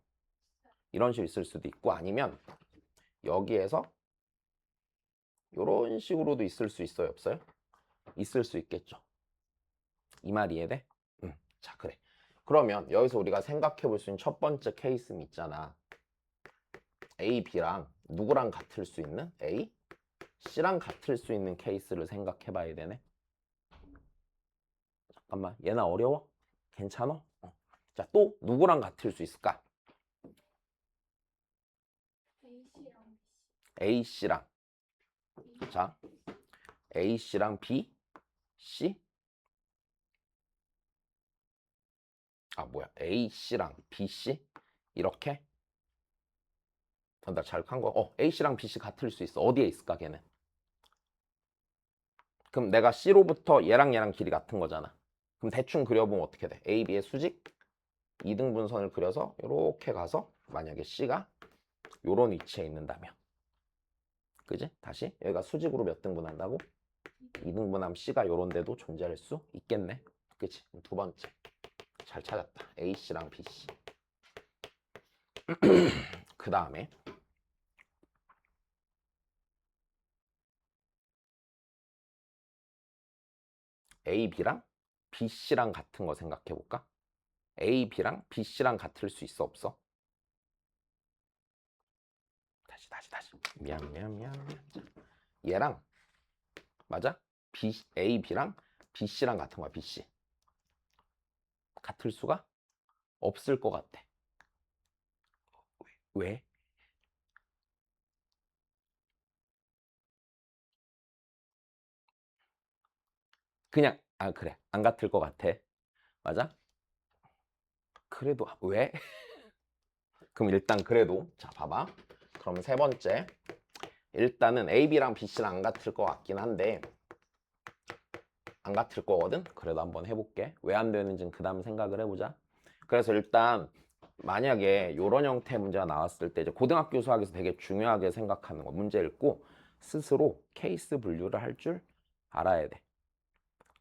이런 식으로 있을 수도 있고 아니면 여기에서 이런 식으로도 있을 수 있어요 없어요? 있을 수 있겠죠. 이 말 이해돼? 응. 자, 그래. 그러면 여기서 우리가 생각해 볼 수 있는 첫 번째 케이스는 있잖아. A, B랑 누구랑 같을 수 있는? A, C랑 같을 수 있는 케이스를 생각해 봐야 되네. 잠깐만, 얘나 어려워? 괜찮아? 자, 또 누구랑 같을 수 있을까? A씨랑 A, C랑. B. 자, A, C랑 B, C. 아, 뭐야? A, C랑 B, C? 이렇게? 나 잘 칸 거. A, C랑 B, C 같을 수 있어. 어디에 있을까, 걔는? 그럼 내가 C로부터 얘랑 길이 같은 거잖아. 그럼 대충 그려보면 어떻게 돼? A, B의 수직 2등분선을 그려서 이렇게 가서 만약에 C가 요런 위치에 있는다면 그지? 다시 여기가 수직으로 몇 등분 한다고? 2등분하면 C가 요런 데도 존재할 수 있겠네. 그치? 두 번째 잘 찾았다. AC랑 BC. 그 다음에 AB랑 BC랑 같은 거 생각해 볼까? AB랑 BC랑 같을 수 있어 없어? 다시 미안. 자, 얘랑 맞아? AB랑 BC랑 같은 거야. BC 같을 수가 없을 것 같아. 왜? 그냥 그래 안 같을 것 같아. 맞아? 그래도 왜? 그럼 일단 그래도 자 봐봐. 그럼 세 번째 일단은 AB랑 BC랑 안 같을 것 같긴 한데 안 같을 거거든? 그래도 한번 해볼게. 왜 안 되는지는 그 다음 생각을 해보자. 그래서 일단 만약에 이런 형태의 문제가 나왔을 때 이제 고등학교 수학에서 되게 중요하게 생각하는 거 문제 읽고 스스로 케이스 분류를 할 줄 알아야 돼.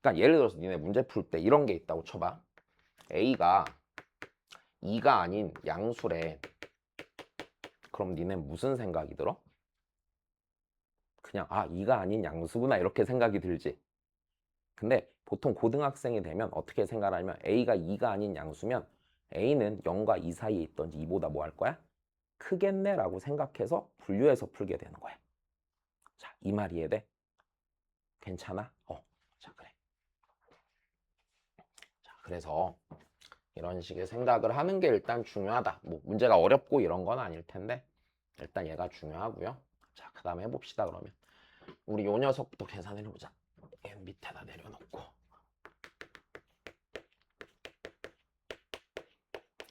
그러니까 예를 들어서 니네 문제 풀 때 이런 게 있다고 쳐봐. A가 2가 아닌 양수래. 그럼 니네 무슨 생각이 들어? 그냥 2가 아닌 양수구나 이렇게 생각이 들지. 근데 보통 고등학생이 되면 어떻게 생각하냐면 A가 2가 아닌 양수면 A는 0과 2 사이에 있던지 2보다 뭐 할 거야? 크겠네 라고 생각해서 분류해서 풀게 되는 거야. 자, 이 말 이해돼? 괜찮아? 자, 그래. 자, 그래서 이런 식의 생각을 하는 게 일단 중요하다. 뭐 문제가 어렵고 이런 건 아닐 텐데 일단 얘가 중요하고요. 자, 그 다음에 해봅시다. 그러면 우리 요 녀석부터 계산해보자. 얘 밑에다 내려놓고.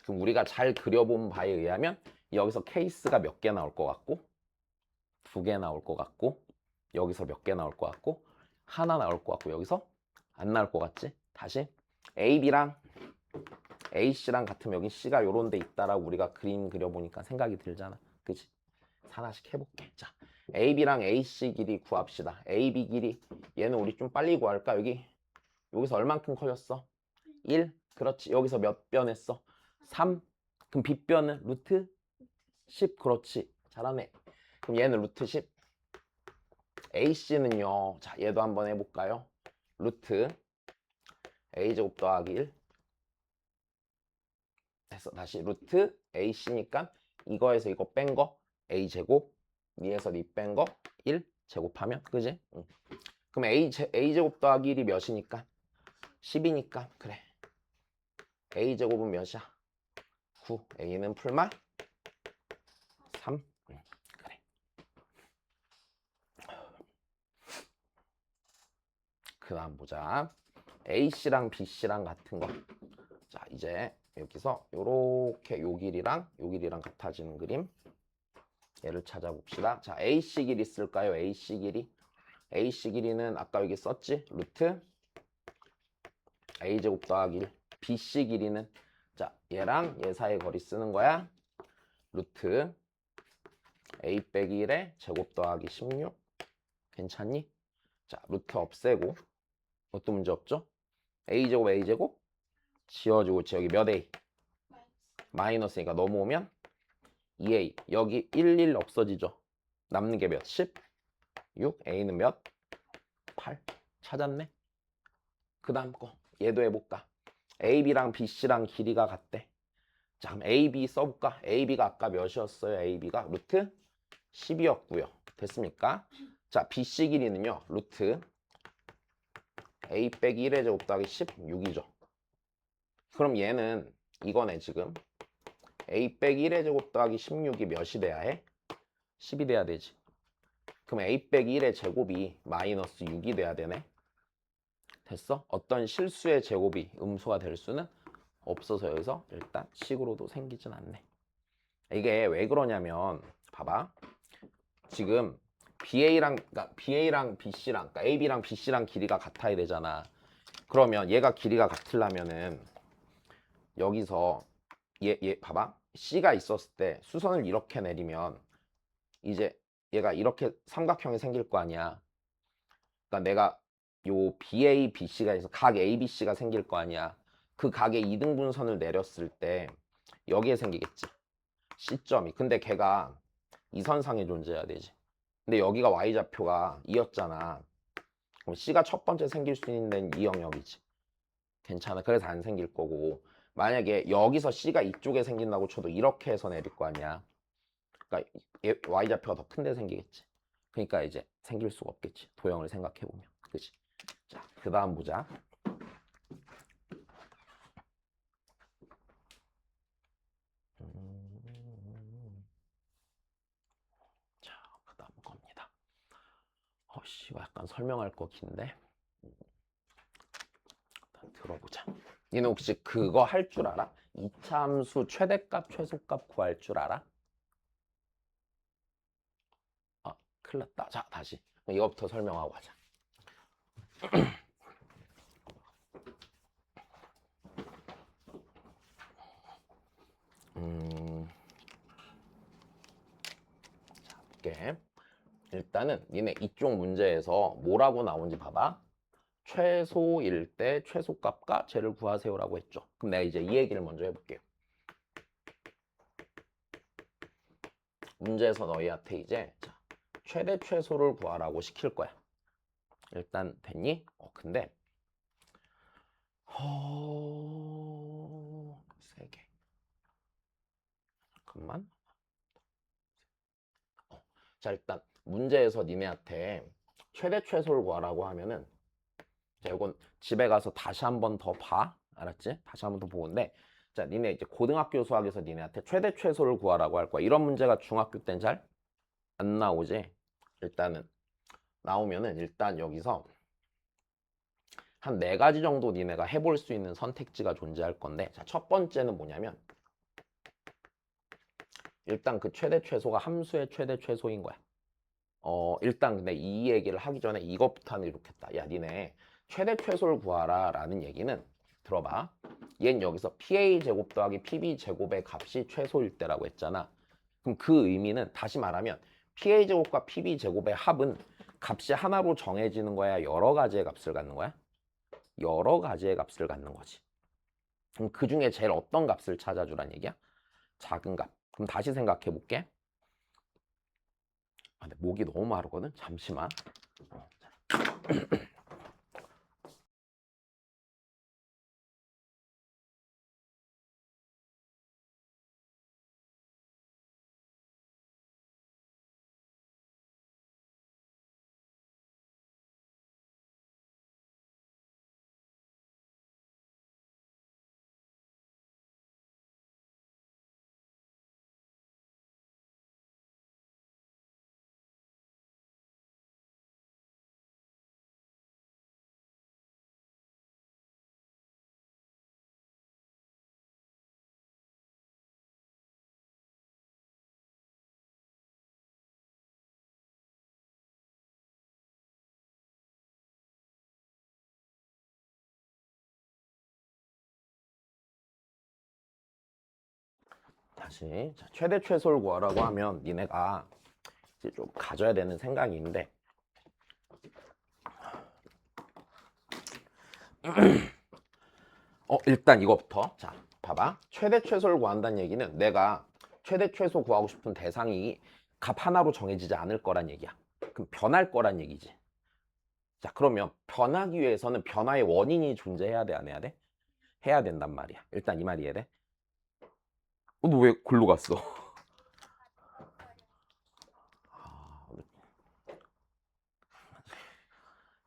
그럼 우리가 잘 그려본 바에 의하면 여기서 케이스가 몇 개 나올 것 같고 2개 나올 것 같고 여기서 몇 개 나올 것 같고 하나 나올 것 같고 여기서 안 나올 것 같지? 다시 AB랑 AC랑 같으면 여기 C가 요런 데 있다라고 우리가 그림 그려보니까 생각이 들잖아. 그치? 하나씩 해볼게. 자, AB랑 AC 길이 구합시다. AB 길이 얘는 우리 좀 빨리 구할까? 여기서 얼만큼 커졌어? 1? 그렇지. 여기서 몇 변했어? 3? 그럼 B변은 루트 10? 그렇지. 잘하네. 그럼 얘는 루트 10. AC는요. 자, 얘도 한번 해볼까요? 루트 A제곱 더하기 1 해서 다시 루트 AC니까 이거에서 이거 뺀 거 A제곱 위에서 니 뺀 거 1 제곱하면 그지? 응. 그럼 A제곱 더하기 1이 몇이니까? 10이니까 그래. A제곱은 몇이야? 9. A는 풀마 3. 그래. 그 다음 보자. AC랑 BC랑 같은 거. 자, 이제 여기서 요렇게 요 길이랑 같아지는 그림. 얘를 찾아봅시다. 자, AC 길이 쓸까요? AC 길이. AC 길이는 아까 여기 썼지? 루트 A제곱 더하기 1. BC 길이는 자, 얘랑 얘 사이 거리 쓰는 거야. 루트 A 빼기 1에 제곱 더하기 16. 괜찮니? 자, 루트 없애고 어떤 문제 없죠? A제곱 A제곱 지워지고 여기 몇 A? 마이너스니까 넘어오면 2A. 여기 1 없어지죠? 남는 게 몇? 10? 6? A는 몇? 8. 찾았네? 그 다음 거 얘도 해볼까? AB랑 BC랑 길이가 같대. 자, 그럼 AB 써볼까? AB가 아까 몇이었어요? AB가 루트 10이었고요. 됐습니까? 자, BC 길이는요. 루트 A 빼기 1의 제곱 더하기 16이죠. 그럼 얘는 이거네 지금. A 빼기 1의 제곱 더하기 16이 몇이 돼야 해? 10이 돼야 되지. 그럼 A 빼기 1의 제곱이 마이너스 6이 돼야 되네. 됐어? 어떤 실수의 제곱이 음수가 될 수는 없어서 여기서 일단 식으로도 생기진 않네. 이게 왜 그러냐면 봐봐. 지금 그러니까 BA랑 BC랑 그러니까 AB랑 BC랑 길이가 같아야 되잖아. 그러면 얘가 길이가 같으려면은 여기서 얘 봐봐. C가 있었을 때 수선을 이렇게 내리면 이제 얘가 이렇게 삼각형이 생길 거 아니야. 그러니까 내가 요 BA, BC가 있어 각 ABC가 생길 거 아니야. 그 각의 이등분선을 내렸을 때 여기에 생기겠지. C점이. 근데 걔가 이선상에 존재해야 되지. 근데 여기가 Y좌표가 2였잖아. 그럼 C가 첫 번째 생길 수 있는 데는 이 영역이지. 괜찮아. 그래서 안 생길 거고. 만약에 여기서 C가 이쪽에 생긴다고 쳐도 이렇게 해서 내릴 거 아니야. 그러니까 Y좌표가 더 큰 데 생기겠지. 그러니까 이제 생길 수가 없겠지. 도형을 생각해 보면. 그치? 자, 그 다음 보자. 자, 그 다음 겁니다. 이거 약간 설명할 거 긴데. 일단 들어보자. 니는 혹시 그거 할 줄 알아? 이차함수 최대값, 최소값 구할 줄 알아? 큰일 났다. 자, 다시. 이거부터 설명하고 가자. 자, 볼게. 일단은 니네 이쪽 문제에서 뭐라고 나온지 봐봐. 최소일 때 최소값과 쟤를 구하세요라고 했죠. 그럼 내가 이제 이 얘기를 먼저 해볼게요. 문제에서 너희한테 이제 자, 최대 최소를 구하라고 시킬 거야. 일단 됐니? 근데 세 개. 잠깐만. 자, 일단 문제에서 니네한테 최대 최소를 구하라고 하면은 자, 이건 집에 가서 다시 한 번 더 봐. 알았지? 다시 한 번 더 보는데 자, 니네 이제 고등학교 수학에서 니네한테 최대 최소를 구하라고 할 거야. 이런 문제가 중학교 땐 잘 안 나오지? 일단은 나오면은 일단 여기서 한 4가지 정도 니네가 해볼 수 있는 선택지가 존재할 건데 자, 첫 번째는 뭐냐면 일단 그 최대 최소가 함수의 최대 최소인 거야. 일단 근데 이 얘기를 하기 전에 이것부터 하는 게 좋겠다. 야, 니네 최대 최소를 구하라 라는 얘기는 들어봐. 얘는 여기서 PA 제곱 더하기 PB 제곱의 값이 최소일 때라고 했잖아. 그럼 그 의미는 다시 말하면 PA 제곱과 PB 제곱의 합은 값이 하나로 정해지는 거야? 여러 가지의 값을 갖는 거야? 여러 가지의 값을 갖는 거지. 그럼 그 중에 제일 어떤 값을 찾아주란 얘기야? 작은 값. 그럼 다시 생각해 볼게. 근데 목이 너무 마르거든? 잠시만. 다시. 자, 최대 최소를 구하라고 하면 니네가 이제 좀 가져야 되는 생각이 있는데 일단 이거부터. 자, 봐봐. 최대 최소를 구한다는 얘기는 내가 최대 최소 구하고 싶은 대상이 값 하나로 정해지지 않을 거란 얘기야. 그럼 변할 거란 얘기지. 자, 그러면 변하기 위해서는 변화의 원인이 존재해야 돼, 안 해야 돼? 해야 된단 말이야. 일단 이 말 이해돼? 너 왜 골로 갔어?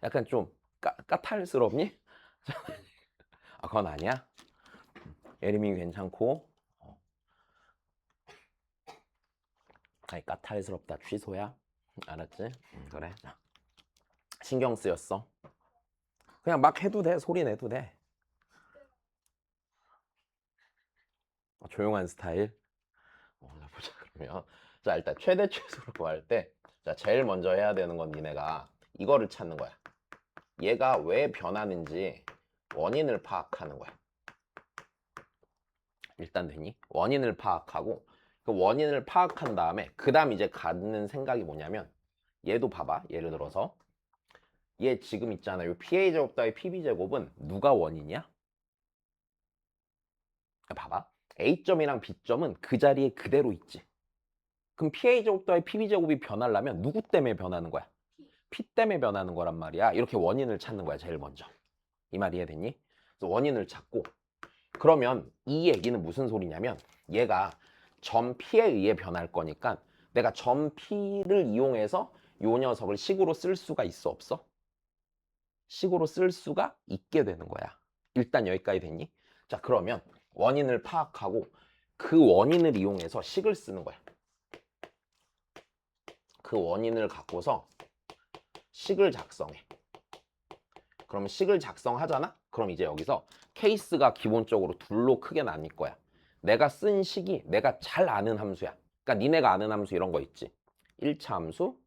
약간 좀 까탈스럽니? 그건 아니야. 예림이 괜찮고. 아니, 까탈스럽다. 취소야. 알았지? 그래. 자, 신경 쓰였어. 그냥 막 해도 돼. 소리 내도 돼. 조용한 스타일. 자, 보자 그러면. 자, 일단 최대 최소를 구할 때 자, 제일 먼저 해야 되는 건 니네가 이거를 찾는 거야. 얘가 왜 변하는지 원인을 파악하는 거야. 일단 되니? 원인을 파악하고 그 원인을 파악한 다음에 그 다음 이제 갖는 생각이 뭐냐면 얘도 봐봐. 예를 들어서 얘 지금 있잖아. 요 PA 제곱 더하기 PB 제곱은 누가 원인이야? 봐봐. A점이랑 B점은 그 자리에 그대로 있지. 그럼 PA 제곱 더하기 PB 제곱이 변하려면 누구 때문에 변하는 거야? P 때문에 변하는 거란 말이야. 이렇게 원인을 찾는 거야, 제일 먼저. 이 말 이해됐니? 그래서 원인을 찾고 그러면 이 얘기는 무슨 소리냐면 얘가 점 P에 의해 변할 거니까 내가 점 P를 이용해서 요 녀석을 식으로 쓸 수가 있어, 없어? 식으로 쓸 수가 있게 되는 거야. 일단 여기까지 됐니? 자, 그러면 원인을 파악하고 그 원인을 이용해서 식을 쓰는 거야. 그 원인을 갖고서 식을 작성해. 그러면 식을 작성하잖아? 그럼 이제 여기서 케이스가 기본적으로 둘로 크게 나뉠 거야. 내가 쓴 식이 내가 잘 아는 함수야. 그러니까 니네가 아는 함수 이런 거 있지. 1차 함수,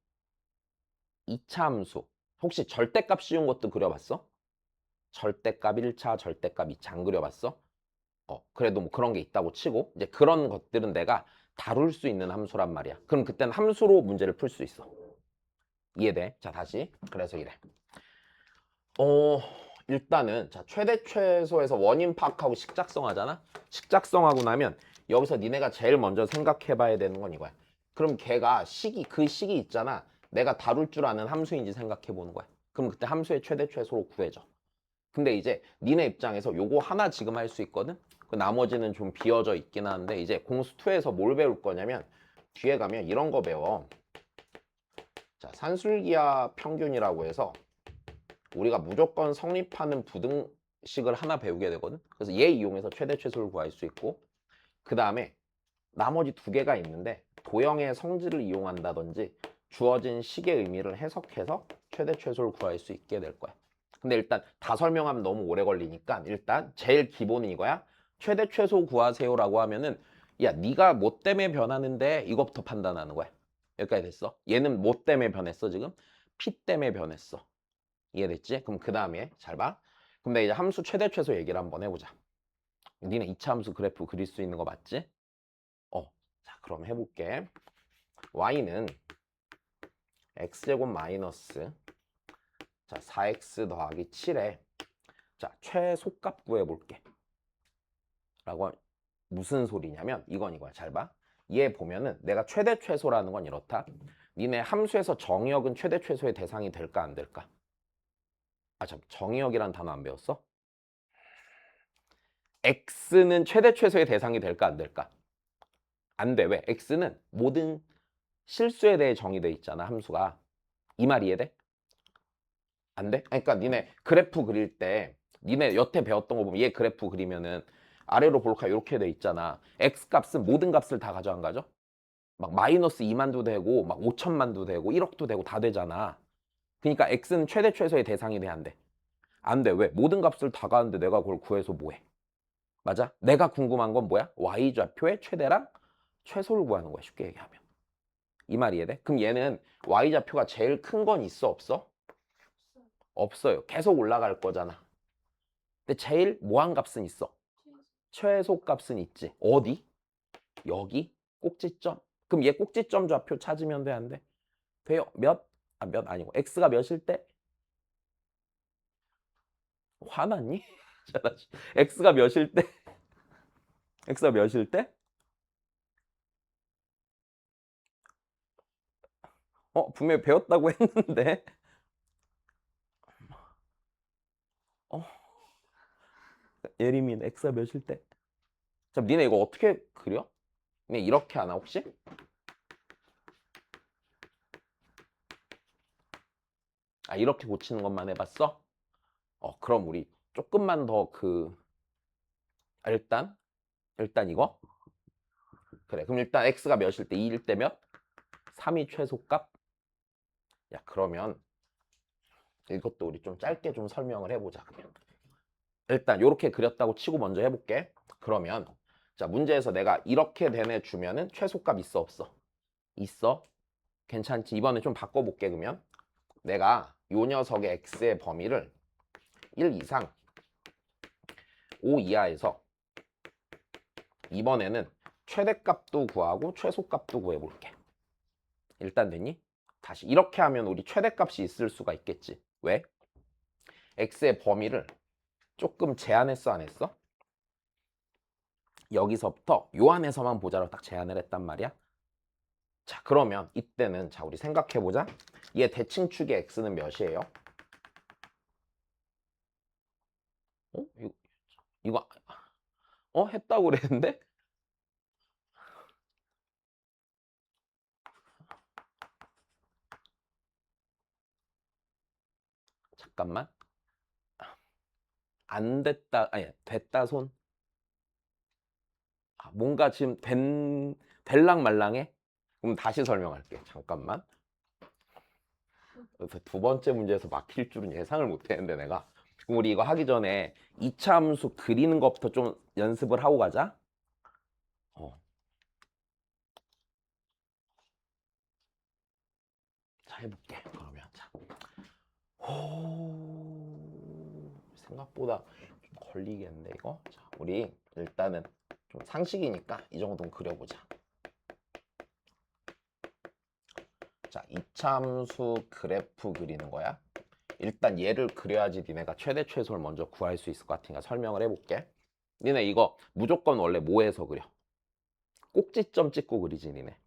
2차 함수. 혹시 절대값 씌운 것도 그려봤어? 절대값 1차, 절대값 2차 안 그려봤어? 그래도 뭐 그런 게 있다고 치고 이제 그런 것들은 내가 다룰 수 있는 함수란 말이야. 그럼 그때는 함수로 문제를 풀 수 있어. 이해돼? 자, 다시. 그래서 이래. 일단은 자, 최대 최소에서 원인 파악하고 식작성 하잖아. 식작성하고 나면 여기서 니네가 제일 먼저 생각해 봐야 되는 건 이거야. 그럼 걔가 그 식이 있잖아. 내가 다룰 줄 아는 함수인지 생각해 보는 거야. 그럼 그때 함수의 최대 최소로 구해줘. 근데 이제 니네 입장에서 요거 하나 지금 할 수 있거든? 그 나머지는 좀 비어져 있긴 한데 이제 공수2에서 뭘 배울 거냐면 뒤에 가면 이런 거 배워. 자, 산술기하 평균이라고 해서 우리가 무조건 성립하는 부등식을 하나 배우게 되거든? 그래서 얘 이용해서 최대 최소를 구할 수 있고 그 다음에 나머지 두 개가 있는데 도형의 성질을 이용한다든지 주어진 식의 의미를 해석해서 최대 최소를 구할 수 있게 될 거야. 근데 일단 다 설명하면 너무 오래 걸리니까 일단 제일 기본은 이거야. 최대 최소 구하세요라고 하면은 야 네가 뭐 때문에 변하는데 이것부터 판단하는 거야. 여기까지 됐어? 얘는 뭐 때문에 변했어 지금? P 때문에 변했어. 이해됐지? 그럼 그 다음에 잘 봐. 그럼 내가 이제 함수 최대 최소 얘기를 한번 해보자. 니네 2차 함수 그래프 그릴 수 있는 거 맞지? 자 그럼 해볼게. y는 x제곱 마이너스 자 4x 더하기 7에 자 최소값 구해볼게 라고 무슨 소리냐면 이건 이거야. 잘 봐. 얘 보면은 내가 최대 최소라는 건 이렇다. 니네 함수에서 정의역은 최대 최소의 대상이 될까 안 될까? 아 참 정의역이란 단어 안 배웠어? x는 최대 최소의 대상이 될까 안 될까? 안 돼. 왜? x는 모든 실수에 대해 정의돼 있잖아 함수가. 이 말 이해돼? 안 돼? 그러니까 니네 그래프 그릴 때 니네 여태 배웠던 거 보면 얘 그래프 그리면은 아래로 볼까 이렇게 돼 있잖아. x 값은 모든 값을 다 가져 안 가져? 막 마이너스 2만도 되고 막 5천만도 되고 1억도 되고 다 되잖아. 그러니까 x는 최대 최소의 대상이 돼 안 돼? 안 돼. 왜? 모든 값을 다 가는데 내가 그걸 구해서 뭐해? 맞아? 내가 궁금한 건 뭐야? y좌표의 최대랑 최소를 구하는 거야. 쉽게 얘기하면. 이 말 이해돼? 그럼 얘는 y좌표가 제일 큰 건 있어 없어? 없어요. 계속 올라갈 거잖아. 근데 제일 뭐한 값은 있어? 최소 값은 있지. 어디? 여기? 꼭지점? 그럼 얘 꼭지점 좌표 찾으면 돼, 안 돼? 돼요. 몇? 아, 몇 아니고. x가 몇일 때? 화났니? x가 몇일 때? x가 몇일 때? 분명히 배웠다고 했는데. 어, 예림이 x가 몇일 때? 자, 니네 이거 어떻게 그려? 니네 이렇게 하나 혹시? 아, 이렇게 고치는 것만 해봤어? 그럼 우리 조금만 더 일단 이거? 그래, 그럼 일단 x가 몇일 때? 2일 때 몇? 3이 최소값? 야, 그러면 이것도 우리 좀 짧게 좀 설명을 해보자. 그러면 일단 이렇게 그렸다고 치고 먼저 해볼게. 그러면 자 문제에서 내가 이렇게 된 애 주면은 최소값 있어 없어? 있어. 괜찮지? 이번에 좀 바꿔볼게. 그러면 내가 요 녀석의 x의 범위를 1 이상 5 이하에서 이번에는 최대값도 구하고 최소값도 구해볼게. 일단 됐니? 다시 이렇게 하면 우리 최대값이 있을 수가 있겠지. 왜? x의 범위를 조금 제한했어 안 했어? 여기서부터 요 안에서만 보자로 딱 제한을 했단 말이야. 자 그러면 이때는 자 우리 생각해보자. 얘 대칭축의 x는 몇이에요? 어? 이거 했다고 그랬는데? 잠깐만. 안 됐다 아니 됐다 손. 뭔가 지금 될랑 말랑해? 그럼 다시 설명할게. 잠깐만. 그래서 두 번째 문제에서 막힐 줄은 예상을 못 했는데 내가. 그럼 우리 이거 하기 전에 2차 함수 그리는 것부터 좀 연습을 하고 가자. 어. 자 해볼게. 그러면 자. 생각보다 걸리겠는데 이거. 자. 우리 일단은 좀 상식이니까 이 정도는 그려보자. 자, 이차함수 그래프 그리는 거야. 일단 얘를 그려야지 니네가 최대 최소를 먼저 구할 수 있을 것 같으니까 설명을 해볼게. 니네 이거 무조건 원래 뭐에서 그려? 꼭지점 찍고 그리지 니네.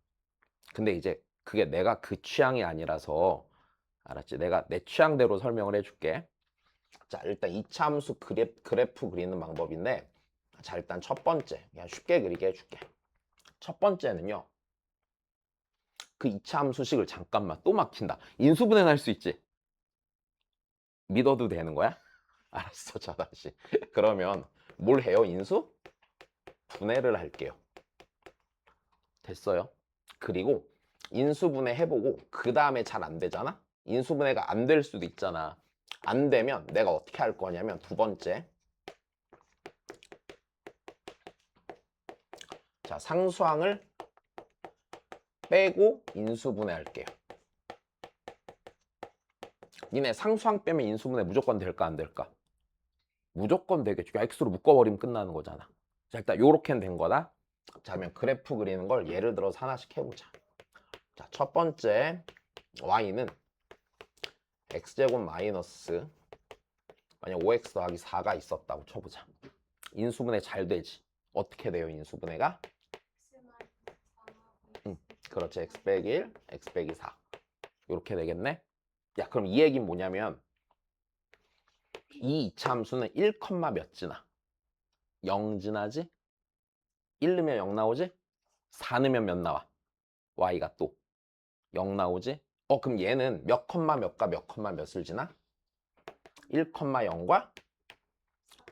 근데 이제 그게 내가 그 취향이 아니라서 알았지? 내가 내 취향대로 설명을 해줄게. 자, 일단 이차함수 그래프 그리는 방법인데, 자, 일단 첫 번째 그냥 쉽게 그리게 해줄게. 첫 번째는요, 그 이차함수식을 잠깐만 또 막힌다. 인수분해할 수 있지? 믿어도 되는 거야? 알았어. 자, 다시 그러면 뭘 해요? 인수 분해를 할게요. 됐어요? 그리고 인수분해 해보고 그 다음에 잘 안 되잖아? 인수분해가 안 될 수도 있잖아. 안 되면 내가 어떻게 할 거냐면 두 번째, 자, 상수항을 빼고 인수분해 할게요. 니네 상수항 빼면 인수분해 무조건 될까 안 될까? 무조건 되겠죠. x로 묶어버리면 끝나는 거잖아. 자, 일단 요렇게는 된 거다. 자, 그러면 그래프 그리는 걸 예를 들어서 하나씩 해보자. 자, 첫 번째 y는 x제곱 마이너스 만약 5x 더하기 4가 있었다고 쳐보자. 인수분해 잘 되지. 어떻게 돼요 인수분해가? 그렇지. x 빼기 1, x 빼기 4 이렇게 되겠네. 야, 그럼 이 얘기는 뭐냐면 이 이차함수는 1, 몇 지나? 0 지나지? 1 넣으면 0 나오지? 4 넣으면 몇 나와? y가 또 0 나오지? 그럼 얘는 몇 컴마 몇과 몇 컴마 몇을 지나? 1, 0과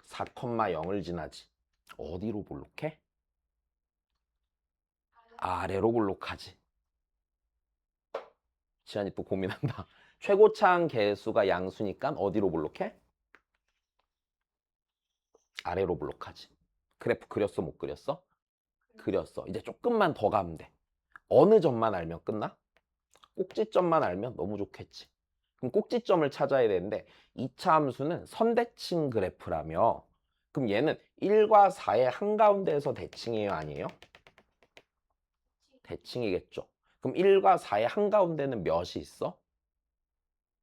4, 0을 지나지. 어디로 볼록해? 아래로 볼록하지. 지한이 또 고민한다. 최고차항 개수가 양수니까 어디로 볼록해? 아래로 볼록하지. 그래프 그렸어 못 그렸어? 그렸어. 이제 조금만 더 가면 돼. 어느 점만 알면 끝나? 꼭지점만 알면 너무 좋겠지. 그럼 꼭지점을 찾아야 되는데 2차 함수는 선대칭 그래프라며 그럼 얘는 1과 4의 한가운데에서 대칭이에요 아니에요? 대칭이겠죠. 그럼 1과 4의 한가운데는 몇이 있어?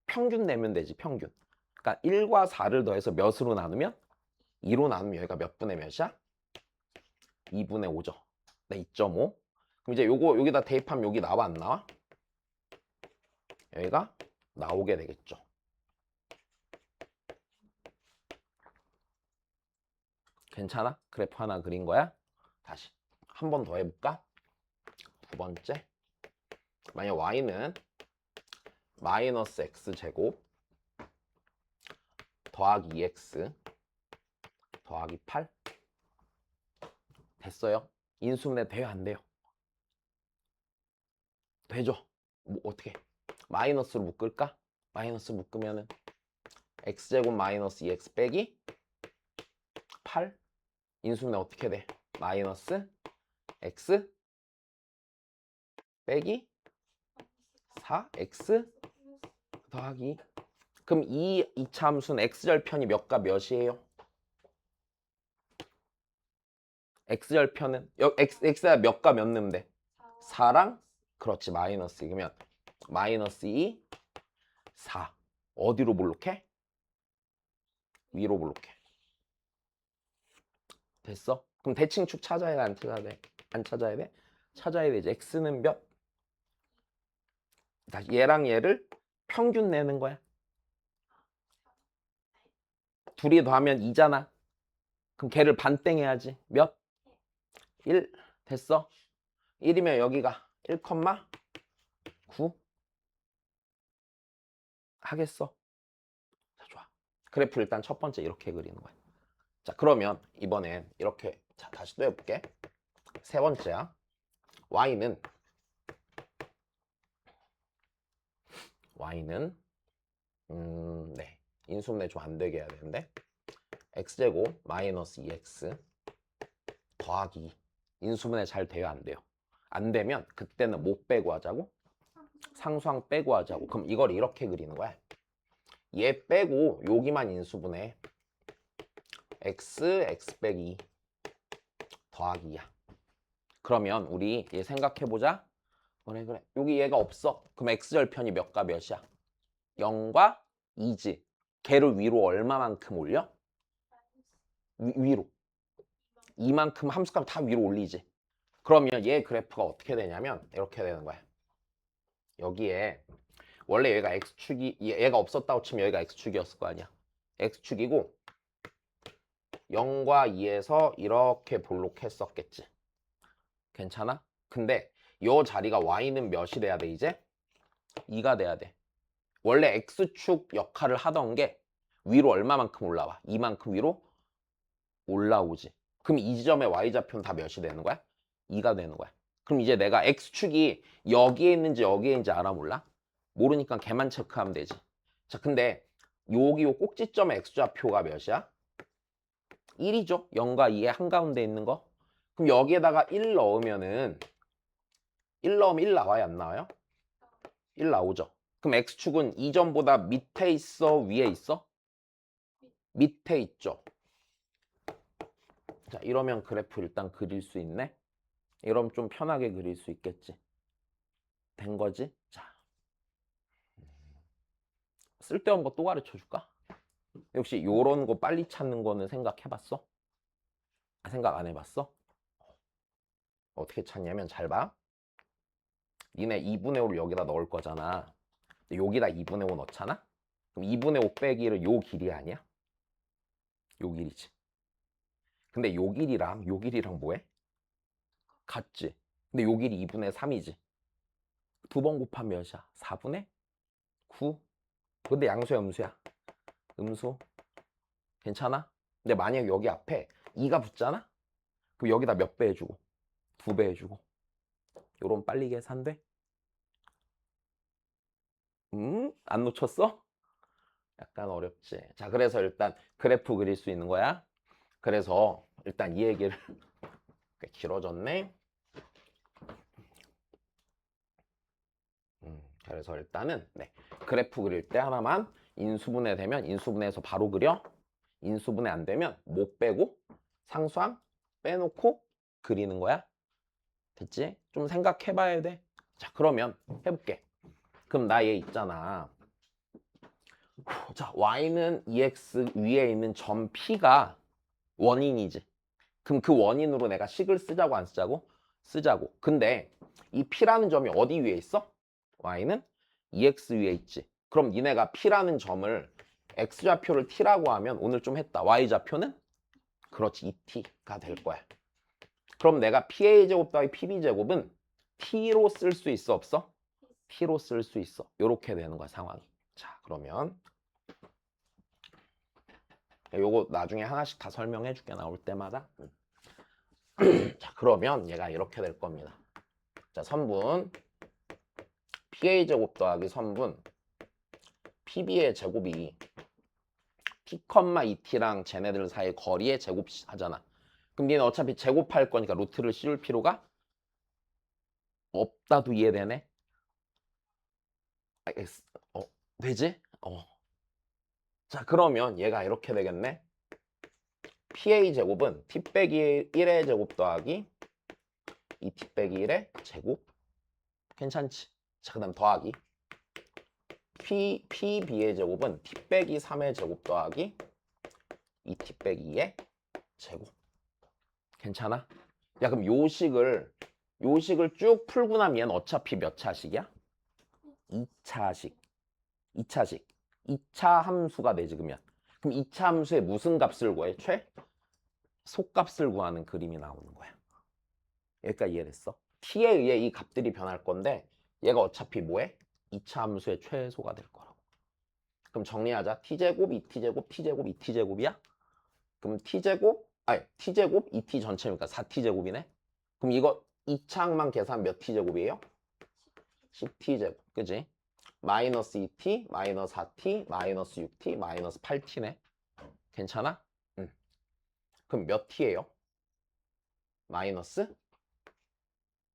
평균 내면 되지 평균. 그러니까 1과 4를 더해서 몇으로 나누면? 2로 나누면 여기가 몇 분의 몇이야? 2분의 5죠. 네, 2.5. 그럼 이제 요거 여기다 대입하면 여기 나와 안 나와? 여기가 나오게 되겠죠. 괜찮아? 그래프 하나 그린 거야? 다시 한 번 더 해볼까? 두 번째, 만약 y는 마이너스 x제곱 더하기 2x 더하기 8 됐어요? 인수분해 돼요 안 돼요? 되죠? 뭐 어떻게? 마이너스로 묶을까? 마이너스 묶으면은 x제곱 마이너스 2x 빼기 8 인수분해 어떻게 돼? 마이너스 x 빼기 4x 더하기 그럼 이 이차함수는 x절편이 몇과 몇이에요? x절편은 x가 몇과 몇 넣으면 돼? 4랑 그렇지 마이너스 그러면 마이너스 2, 4 어디로 볼록해? 위로 볼록해. 됐어? 그럼 대칭축 찾아야 돼? 안 찾아야 돼? 안 찾아야 돼? 찾아야 되지. x는 몇? 다시 얘랑 얘를 평균 내는 거야. 둘이 더하면 2잖아. 그럼 걔를 반땡 해야지. 몇? 1 됐어? 1이면 여기가 1,9 하겠어? 자, 좋아. 그래프 일단 첫 번째 이렇게 그리는 거야. 자, 그러면 이번엔 이렇게 자, 다시 또 해볼게. 세 번째야. y는 네. 인수분해 좀 안 되게 해야 되는데 x제곱 마이너스 2x 더하기 인수분해 잘 돼요 안 돼요? 안 되면 그때는 못 빼고 하자고? 상수항 빼고 하자고. 그럼 이걸 이렇게 그리는 거야. 얘 빼고 여기만 인수분해 x 빼기 2 더하기 2야. 그러면 우리 얘 생각해보자. 그래. 여기 얘가 없어. 그럼 x절편이 몇과 몇이야? 0과 2지. 걔를 위로 얼마만큼 올려? 위로. 이만큼 함수값 다 위로 올리지. 그러면 얘 그래프가 어떻게 되냐면 이렇게 되는 거야. 여기에 원래 얘가 x축이 얘가 없었다고 치면 여기가 x축이었을 거 아니야. x축이고 0과 2에서 이렇게 볼록했었겠지. 괜찮아? 근데 요 자리가 y는 몇이 돼야 돼 이제? 2가 돼야 돼. 원래 x축 역할을 하던 게 위로 얼마만큼 올라와? 이만큼 위로 올라오지. 그럼 이 지점의 y좌표는 다 몇이 되는 거야? 2가 되는 거야. 그럼 이제 내가 x축이 여기에 있는지 여기에 있는지 알아 몰라? 모르니까 걔만 체크하면 되지. 자, 근데 여기 요 꼭지점의 x좌표가 몇이야? 1이죠. 0과 2의 한가운데 있는 거. 그럼 여기에다가 1 넣으면은 1 넣으면 1 나와요? 안 나와요? 1 나오죠. 그럼 x축은 이점보다 밑에 있어? 위에 있어? 밑에 있죠. 자, 이러면 그래프 일단 그릴 수 있네. 이러면 좀 편하게 그릴 수 있겠지. 된 거지? 자, 쓸데없는 거 또 가르쳐 줄까? 역시 요런 거 빨리 찾는 거는 생각해봤어? 생각 안 해봤어? 어떻게 찾냐면 잘 봐. 니네 2분의 5를 여기다 넣을 거잖아. 근데 여기다 2분의 5 넣잖아? 그럼 2분의 5 빼기를 요 길이 아니야? 요 길이지. 근데 요 길이랑 뭐해? 같지. 근데 요 길이 2분의 3이지. 두 번 곱하면 몇이야? 4분의 9. 근데 양수야, 음수야? 음수. 괜찮아? 근데 만약 여기 앞에 2가 붙잖아? 그럼 여기다 몇 배 해주고? 2배 해주고. 요런 빨리 계산돼? 안 놓쳤어? 약간 어렵지. 자, 그래서 일단 그래프 그릴 수 있는 거야. 그래서 일단 이 얘기를 꽤 길어졌네. 그래서 일단은 그래프 그릴 때 하나만 인수분해 되면 인수분해해서 바로 그려. 인수분해 안 되면 못 빼고 상수항 빼놓고 그리는 거야. 됐지? 좀 생각해 봐야 돼. 자, 그러면 해볼게. 그럼 나 얘 있잖아. 자, y는 2x 위에 있는 점 p가 원인이지. 그럼 그 원인으로 내가 식을 쓰자고 안 쓰자고? 쓰자고. 근데 이 p라는 점이 어디 위에 있어? y는 2x 위에 있지. 그럼 니네가 p라는 점을 x좌표를 t라고 하면 오늘 좀 했다. y좌표는? 그렇지, 2t가 될 거야. 그럼 내가 pa제곱 더하기 pb제곱은 t로 쓸 수 있어 없어? t로 쓸 수 있어. 요렇게 되는 거야 상황이. 자, 그러면 요거 나중에 하나씩 다 설명해 줄게 나올 때마다. 자, 그러면 얘가 이렇게 될 겁니다. 자, 선분 pa제곱 더하기 선분 pb의 제곱이 t, 2t랑 쟤네들 사이 거리의 제곱 하잖아. 그럼 니는 어차피 제곱할 거니까 루트를 씌울 필요가 없다도 이해되네? 되지? 자, 그러면 얘가 이렇게 되겠네. PA 제곱은 T 빼기 1의 제곱 더하기 2T 빼기 1의 제곱. 괜찮지? 자, 그 다음 더하기 PB의 제곱은 T 빼기 3의 제곱 더하기 2T 빼기 2의 제곱. 괜찮아? 야, 그럼 요식을 쭉 풀고 나면 얘는 어차피 몇 차식이야? 2차식. 2차식. 2차 함수가 되지, 그러면. 그럼 2차 함수의 무슨 값을 구해? 속값을 구하는 그림이 나오는 거야. 여기까지 이해됐어? t에 의해 이 값들이 변할 건데 얘가 어차피 뭐해? 2차 함수의 최소가 될 거라고. 그럼 정리하자. t제곱, 2t제곱, t제곱, 2t제곱이야? 그럼 t제곱, t제곱, 2t 전체니까 4t제곱이네? 그럼 이거 2차항만 계산 몇 t제곱이에요? 10t제곱, 그지? 마이너스 2t, 마이너스 4t, 마이너스 6t, 마이너스 8t네. 괜찮아? 응. 그럼 몇 t예요? 마이너스?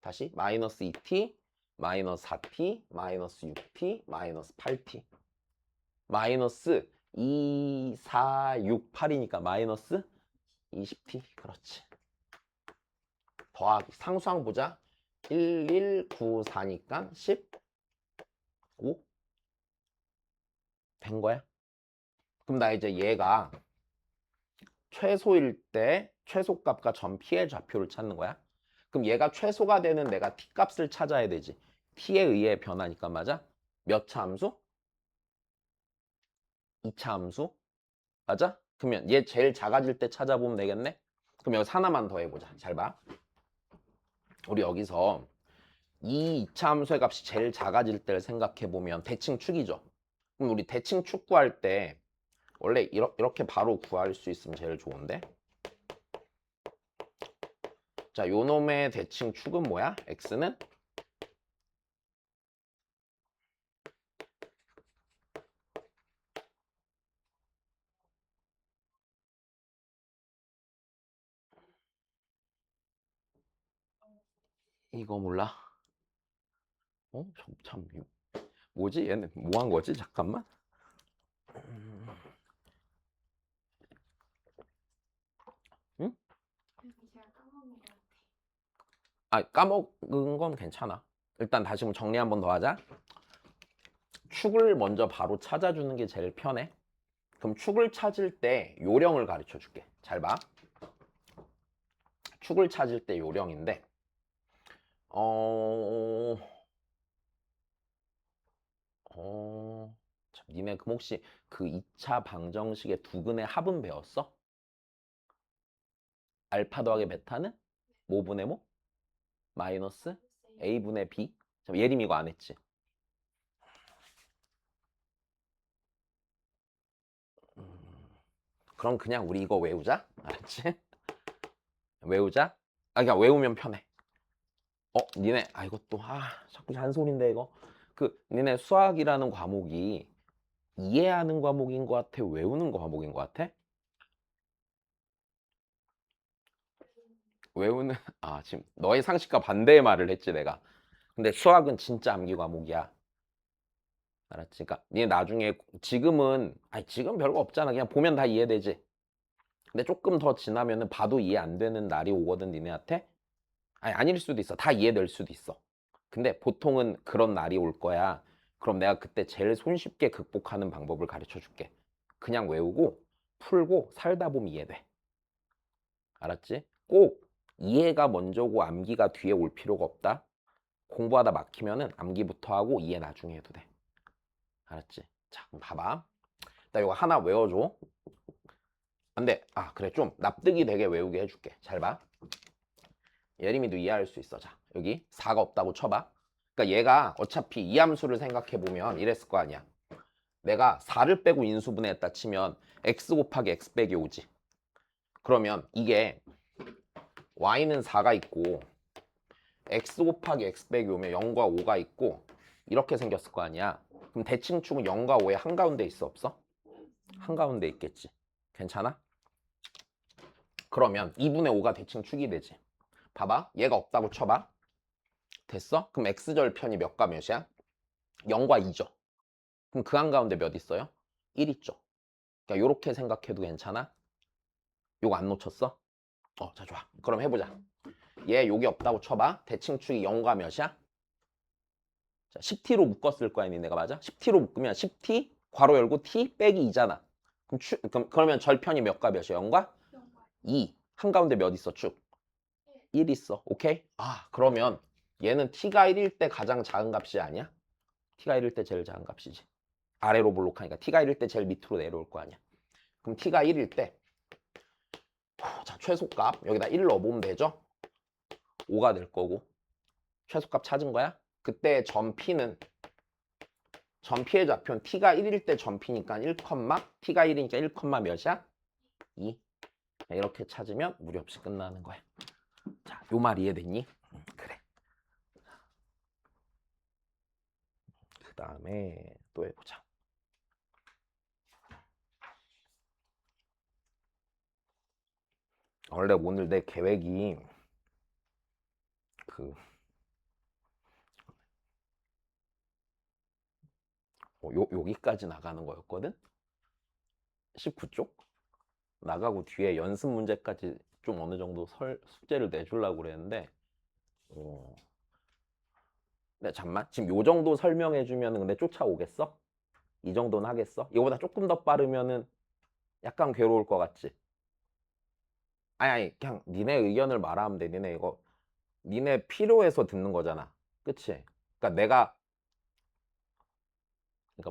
다시 마이너스 2t, 마이너스 4t, 마이너스 6t, 마이너스 8t. 마이너스 2, 4, 6, 8이니까 마이너스 20t. 그렇지. 더하기 상수항 보자. 1194니까 15 된 거야. 그럼 나 이제 얘가 최소일 때 최소값과 전 피해 좌표를 찾는 거야. 그럼 얘가 최소가 되는 내가 t 값을 찾아야 되지. t에 의해 변하니까 맞아? 몇 차 함수? 2차 함수? 맞아? 그러면 얘 제일 작아질 때 찾아보면 되겠네? 그럼 여기서 하나만 더 해보자. 잘 봐. 우리 여기서 이 2차 함수의 값이 제일 작아질 때를 생각해보면 대칭축이죠. 그럼 우리 대칭축 구할 때 원래 이렇게 바로 구할 수 있으면 제일 좋은데? 자, 요 놈의 대칭축은 뭐야? x는 이거 몰라? 참 뭐지? 얘는 뭐 한 거지? 잠깐만. 응? 제가 까먹은 것 같아. 아, 까먹은 건 괜찮아. 일단 다시 한번 정리 한 번 더 하자. 축을 먼저 바로 찾아주는 게 제일 편해. 그럼 축을 찾을 때 요령을 가르쳐 줄게. 잘 봐. 축을 찾을 때 요령인데 어... 참, 니네 그럼 혹시 그 2차 방정식의 두근의 합은 배웠어? 알파 더하기 베타는 뭐분의 뭐? 마이너스 a분의 b? 참, 예림 이거 안 했지? 그럼 그냥 우리 이거 외우자. 알았지? 외우자. 아, 그냥 외우면 편해. 니네, 이것도, 자꾸 잔소리인데, 이거. 니네 수학이라는 과목이 이해하는 과목인 것 같아? 외우는 과목인 것 같아? 외우는, 지금 너의 상식과 반대의 말을 했지, 내가. 근데 수학은 진짜 암기 과목이야. 알았지? 그러니까, 니네 나중에, 지금은, 지금 별거 없잖아. 그냥 보면 다 이해되지. 근데 조금 더 지나면은 봐도 이해 안 되는 날이 오거든, 니네한테? 아닐 수도 있어. 다 이해될 수도 있어. 근데 보통은 그런 날이 올 거야. 그럼 내가 그때 제일 손쉽게 극복하는 방법을 가르쳐 줄게. 그냥 외우고 풀고 살다 보면 이해돼. 알았지? 꼭 이해가 먼저고 암기가 뒤에 올 필요가 없다. 공부하다 막히면은 암기부터 하고 이해 나중에 해도 돼. 알았지? 자, 그럼 봐봐. 나 이거 하나 외워줘. 근데 그래, 좀 납득이 되게 외우게 해줄게. 잘 봐. 예림이도 이해할 수 있어. 자, 여기 4가 없다고 쳐봐. 그러니까 얘가 어차피 이 함수를 생각해 보면 이랬을 거 아니야. 내가 4를 빼고 인수분해했다 치면 x 곱하기 x 빼기 5지. 그러면 이게 y는 4가 있고 x 곱하기 x 빼기 5면 0과 5가 있고 이렇게 생겼을 거 아니야. 그럼 대칭축은 0과 5의 한가운데 있어 없어? 한가운데 있겠지. 괜찮아? 그러면 2분의 5가 대칭축이 되지. 봐봐. 얘가 없다고 쳐봐. 됐어? 그럼 x절편이 몇과 몇이야? 0과 2죠. 그럼 그 한가운데 몇 있어요? 1 있죠. 그러니까 이렇게 생각해도 괜찮아? 요거 안 놓쳤어? 자, 좋아. 그럼 해보자. 얘 여기 없다고 쳐봐. 대칭축이 0과 몇이야? 자, 10t로 묶었을 거야, 니네가 맞아? 10t로 묶으면 10t 괄호 열고 t 빼기 2잖아. 그러면 절편이 몇과 몇이야? 0과 2. 한가운데 몇 있어, 축? 1 있어. 오케이? 그러면 얘는 t가 1일 때 가장 작은 값이 아니야? t가 1일 때 제일 작은 값이지. 아래로 볼록하니까 t가 1일 때 제일 밑으로 내려올 거 아니야. 그럼 t가 1일 때 자, 최소값 여기다 1 넣어보면 되죠? 5가 될 거고 최소값 찾은 거야? 그때 전 p는 전 p의 좌표는 t가 1일 때 전 p니까 1, t가 1이니까 1, 몇이야? 2. 이렇게 찾으면 무리 없이 끝나는 거야. 자, 요 말 이해됐니? 그래. 그 다음에 또 해보자. 원래 오늘 내 계획이 그 여기까지 나가는 거였거든? 19쪽? 나가고 뒤에 연습 문제까지 좀 어느 정도 숙제를 내주려고 그랬는데 근데 잠만 지금 요 정도 설명해 주면 근데 쫓아오겠어? 이 정도는 하겠어? 이거보다 조금 더 빠르면은 약간 괴로울 것 같지? 아니 그냥 니네 의견을 말하면 돼. 니네 필요해서 듣는 거잖아. 그치? 그러니까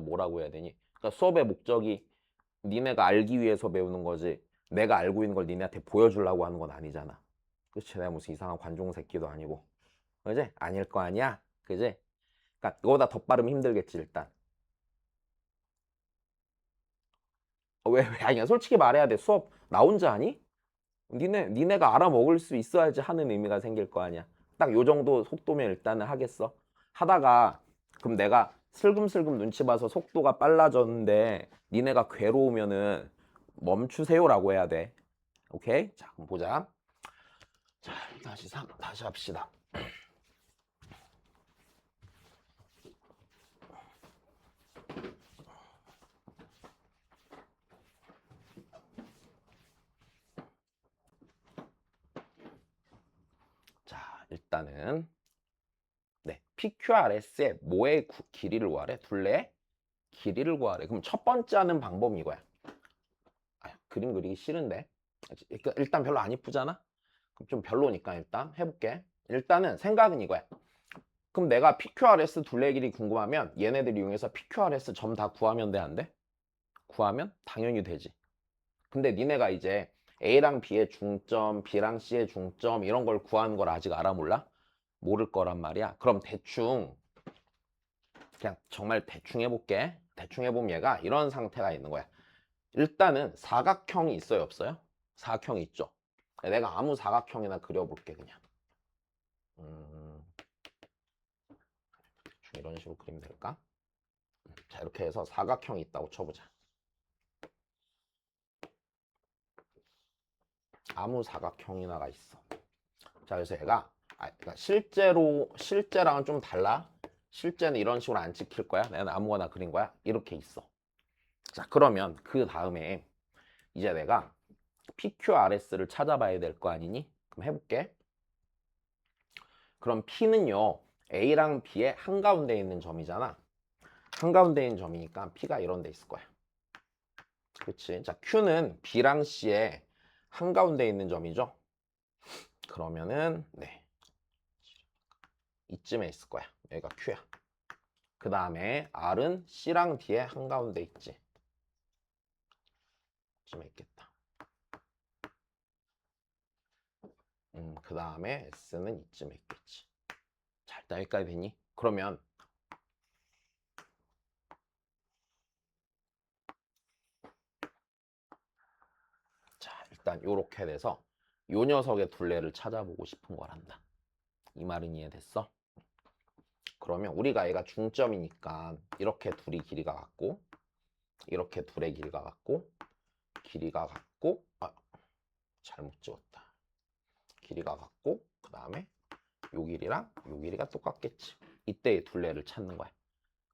뭐라고 해야 되니? 그러니까 수업의 목적이 니네가 알기 위해서 배우는 거지. 내가 알고 있는 걸 니네한테 보여주려고 하는 건 아니잖아. 그치? 내가 무슨 이상한 관종 새끼도 아니고. 그지? 아닐 거 아니야? 그지? 그러니까 이거보다 더 빠르면 힘들겠지 일단. 왜? 아니야. 솔직히 말해야 돼. 수업 나 혼자 하니? 니네가 알아먹을 수 있어야지 하는 의미가 생길 거 아니야. 딱 요 정도 속도면 일단은 하겠어. 하다가 그럼 내가 슬금슬금 눈치 봐서 속도가 빨라졌는데 니네가 괴로우면은 멈추세요라고 해야 돼. 오케이? 자, 그럼 보자. 자, 다시 합시다. 자, 일단은 네, PQRS의 뭐의 길이를 구하래? 둘레의 길이를 구하래. 그럼 첫 번째 하는 방법이 이거야. 그림 그리기 싫은데. 일단 별로 안 이쁘잖아? 그럼 좀 별로니까 일단 해볼게. 일단은 생각은 이거야. 그럼 내가 PQRS 둘레 길이 궁금하면 얘네들 이용해서 PQRS 점 다 구하면 돼, 안 돼? 구하면 당연히 되지. 근데 니네가 이제 A랑 B의 중점, B랑 C의 중점 이런 걸 구하는 걸 아직 알아 몰라? 모를 거란 말이야. 그럼 대충 그냥 정말 대충 해볼게. 대충 해보면 얘가 이런 상태가 있는 거야. 일단은 사각형이 있어요, 없어요? 사각형이 있죠. 내가 아무 사각형이나 그려볼게 그냥. 대충 이런 식으로 그리면 될까? 자, 이렇게 해서 사각형이 있다고 쳐보자. 아무 사각형이나가 있어. 자, 그래서 얘가 그러니까 실제랑은 좀 달라. 실제는 이런 식으로 안 찍힐 거야. 내가 아무거나 그린 거야. 이렇게 있어. 자, 그러면 그 다음에 이제 내가 PQRS를 찾아봐야 될 거 아니니? 그럼 해볼게. 그럼 P는요, A랑 B의 한가운데 있는 점이잖아. 한가운데 있는 점이니까 P가 이런 데 있을 거야. 그치? 자, Q는 B랑 C의 한가운데 있는 점이죠. 그러면은 네, 이쯤에 있을 거야. 여기가 Q야. 그 다음에 R은 C랑 D의 한가운데 있지. 이쯤에 있겠다. 그 다음에 S는 이쯤에 있겠지. 자, 일단 여기까지 되니? 그러면 자, 일단 요렇게 돼서 요 녀석의 둘레를 찾아보고 싶은 거란다. 이 말은 이해됐어? 그러면 우리가 얘가 중점이니까 이렇게 둘이 길이가 같고 이렇게 둘의 길이가 같고 잘못 찍었다. 길이가 같고 그 다음에 요 길이랑 요 길이가 똑같겠지. 이때의 둘레를 찾는 거야.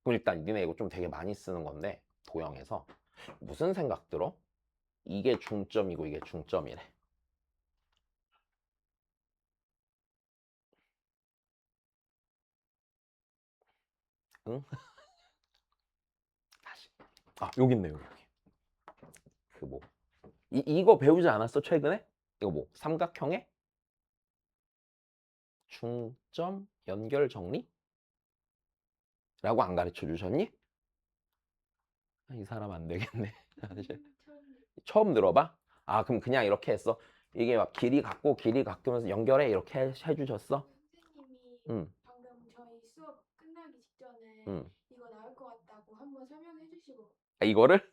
그럼 일단 니네 이거 좀 되게 많이 쓰는 건데 도형에서 무슨 생각 들어? 이게 중점이고 이게 중점이래. 응? 다시. 여기 있네 여기. 그 뭐 이거 배우지 않았어 최근에? 이거 뭐 삼각형의 중점 연결 정리? 라고 안 가르쳐 주셨니? 이 사람 안 되겠네. 사실. 처음 들어봐? 그럼 그냥 이렇게 했어. 이게 막 길이 같고 길이 같으면서 연결해 이렇게 해주셨어? 선생님이 응, 방금 저희 수업 끝나기 직전에 응. 이거 나올 것 같다고 한번 설명해 주시고 이거를?